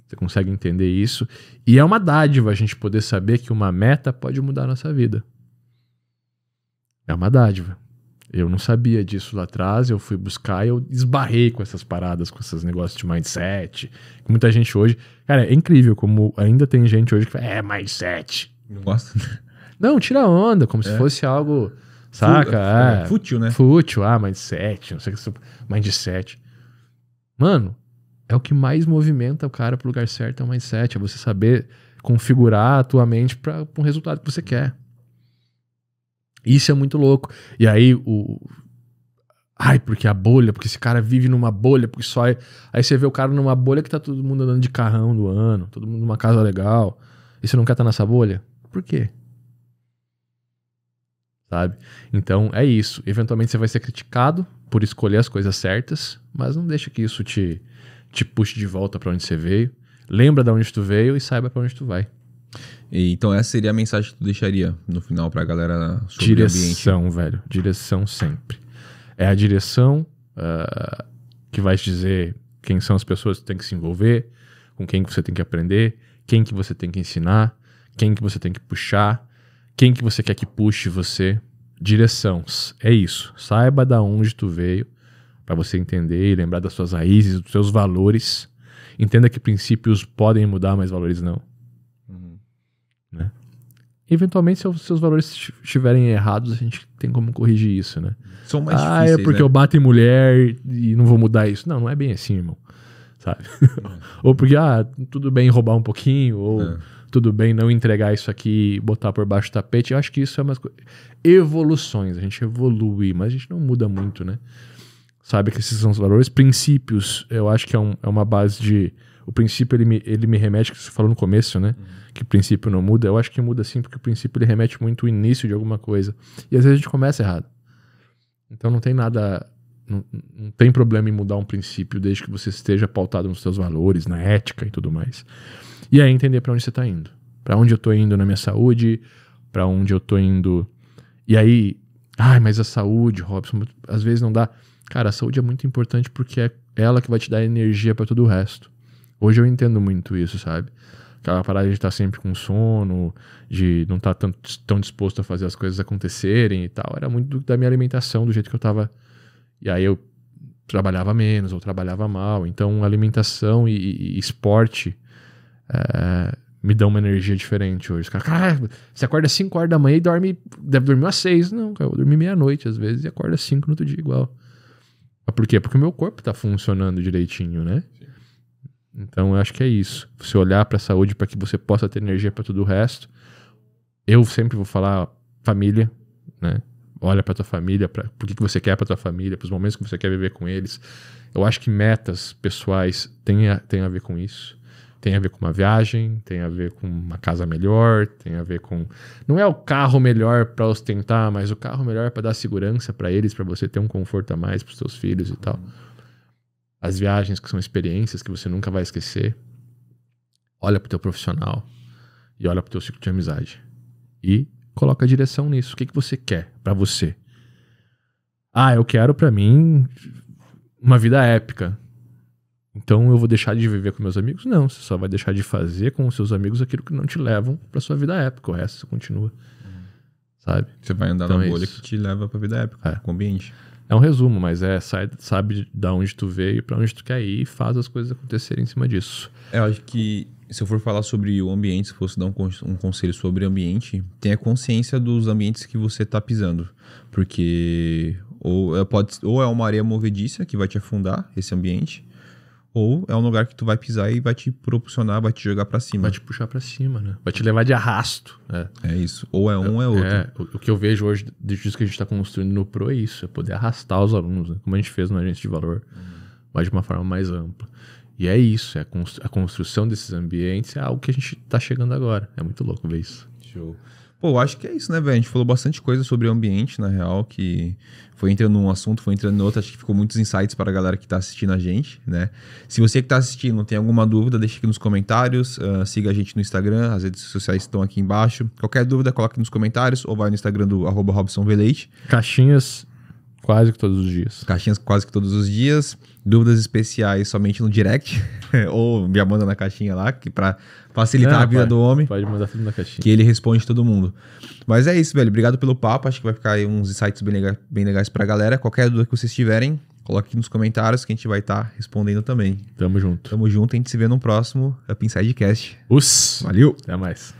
Speaker 1: Você consegue entender isso. E é uma dádiva a gente poder saber que uma meta pode mudar a nossa vida. É uma dádiva. Eu não sabia disso lá atrás, eu fui buscar e eu esbarrei com essas paradas, com esses negócios de mindset. Muita gente hoje... Cara, é incrível como ainda tem gente hoje que fala, mindset.
Speaker 2: Não gosta?
Speaker 1: Não, tira onda, como se fosse algo, saca?
Speaker 2: Fútil, né?
Speaker 1: Fútil, mindset, não sei o que, mindset. Mano, é o que mais movimenta o cara pro lugar certo, é o mindset. É você saber configurar a tua mente para um resultado que você quer. Isso é muito louco. E aí, porque a bolha, porque esse cara vive numa bolha, porque só... Aí você vê o cara numa bolha que tá todo mundo andando de carrão do ano, todo mundo numa casa legal. E você não quer estar nessa bolha? Por quê? Sabe? Então, é isso. Eventualmente você vai ser criticado por escolher as coisas certas, mas não deixa que isso te puxe de volta pra onde você veio. Lembra de onde tu veio e saiba pra onde tu vai.
Speaker 2: Então essa seria a mensagem que tu deixaria no final pra galera sobre
Speaker 1: direção,
Speaker 2: o ambiente?
Speaker 1: Velho. Direção sempre. É a direção que vai te dizer quem são as pessoas que tu tem que se envolver, com quem que você tem que aprender, quem que você tem que ensinar, quem que você tem que puxar, quem que você quer que puxe você. Direção. É isso. Saiba da onde tu veio, para você entender e lembrar das suas raízes, dos seus valores. Entenda que princípios podem mudar, mas valores não. Né? eventualmente, se os seus valores estiverem errados, a gente tem como corrigir isso, né?
Speaker 2: São mais difíceis,
Speaker 1: é porque eu bato em mulher e não vou mudar isso. Não é bem assim, irmão. Sabe? Ou porque, tudo bem roubar um pouquinho, ou tudo bem não entregar isso aqui e botar por baixo do tapete. Eu acho que isso é umas evoluções. A gente evolui, mas a gente não muda muito, né? Sabe que esses são os valores. Princípios, eu acho que é uma base de... O princípio, ele me remete, que você falou no começo, né? Que o princípio não muda. Eu acho que muda sim, porque o princípio ele remete muito ao início de alguma coisa. E às vezes a gente começa errado. Então não tem nada... Não tem problema em mudar um princípio, desde que você esteja pautado nos seus valores, na ética e tudo mais. E aí entender para onde você está indo. Para onde eu estou indo na minha saúde, para onde eu estou indo... E aí... mas a saúde, Robson, às vezes não dá... Cara, a saúde é muito importante porque é ela que vai te dar energia para todo o resto. Hoje eu entendo muito isso, sabe? Aquela parada de estar sempre com sono, de não estar tão disposto a fazer as coisas acontecerem e tal. Era muito da minha alimentação, do jeito que eu tava. E aí eu trabalhava menos, ou trabalhava mal. Então alimentação e esporte me dão uma energia diferente hoje. Cara, você acorda às 5 horas da manhã e deve dormir às 6. Não, cara, eu dormi meia-noite às vezes e acordo às 5 no outro dia igual. Mas por quê? Porque o meu corpo tá funcionando direitinho, né? Então eu acho que é isso. Você olhar pra saúde para que você possa ter energia para tudo o resto. Eu sempre vou falar família, né? Olha pra tua família, por que você quer pra tua família, pros momentos que você quer viver com eles. Eu acho que metas pessoais têm a ver com isso. Tem a ver com uma viagem, tem a ver com uma casa melhor, tem a ver com... Não é o carro melhor pra ostentar, mas o carro melhor pra dar segurança pra eles, pra você ter um conforto a mais pros teus filhos e tal. As viagens que são experiências que você nunca vai esquecer. Olha pro teu profissional e olha pro teu ciclo de amizade. E coloca a direção nisso. O que você quer pra você? Eu quero pra mim uma vida épica. Então eu vou deixar de viver com meus amigos? Não, você só vai deixar de fazer com os seus amigos aquilo que não te levam pra sua vida épica. O resto você continua. Sabe?
Speaker 2: Você vai andar
Speaker 1: Então
Speaker 2: na bolha que te leva pra vida épica, com o ambiente.
Speaker 1: É um resumo, mas sabe de onde tu veio e pra onde tu quer ir e faz as coisas acontecerem em cima disso.
Speaker 2: Eu acho que se eu for falar sobre o ambiente, se fosse dar um conselho sobre ambiente, tenha consciência dos ambientes que você tá pisando. Porque ou é uma areia movediça que vai te afundar, esse ambiente, ou é um lugar que tu vai pisar e vai te propulsionar, vai te jogar pra cima.
Speaker 1: Vai te puxar pra cima, né? Vai te levar de arrasto.
Speaker 2: É isso. Ou é um ou é outro.
Speaker 1: O que eu vejo hoje, disso que a gente tá construindo no Pro, é isso. É poder arrastar os alunos, né? Como a gente fez no Agência de Valor, mas de uma forma mais ampla. E é isso. A construção desses ambientes é algo que a gente tá chegando agora. É muito louco ver isso.
Speaker 2: Show. Pô, eu acho que é isso, né, velho? A gente falou bastante coisa sobre o ambiente, na real, que foi entrando num assunto, foi entrando em outro. Acho que ficou muitos insights para a galera que tá assistindo a gente, né? Se você que tá assistindo tem alguma dúvida, deixa aqui nos comentários. Siga a gente no Instagram, as redes sociais estão aqui embaixo. Qualquer dúvida, coloque nos comentários ou vai no Instagram do @RobsonVeleite.
Speaker 1: Caixinhas quase que todos os dias.
Speaker 2: Caixinhas quase que todos os dias. Dúvidas especiais somente no direct. Ou me manda na caixinha lá, que pra facilitar a vida do homem.
Speaker 1: Pode mandar tudo na caixinha.
Speaker 2: Que ele responde todo mundo. Mas é isso, velho. Obrigado pelo papo. Acho que vai ficar aí uns insights bem legais pra galera. Qualquer dúvida que vocês tiverem, coloque aqui nos comentários que a gente vai estar respondendo também.
Speaker 1: Tamo junto.
Speaker 2: Tamo junto. A gente se vê no próximo Up Insidecast.
Speaker 1: Valeu. Até mais.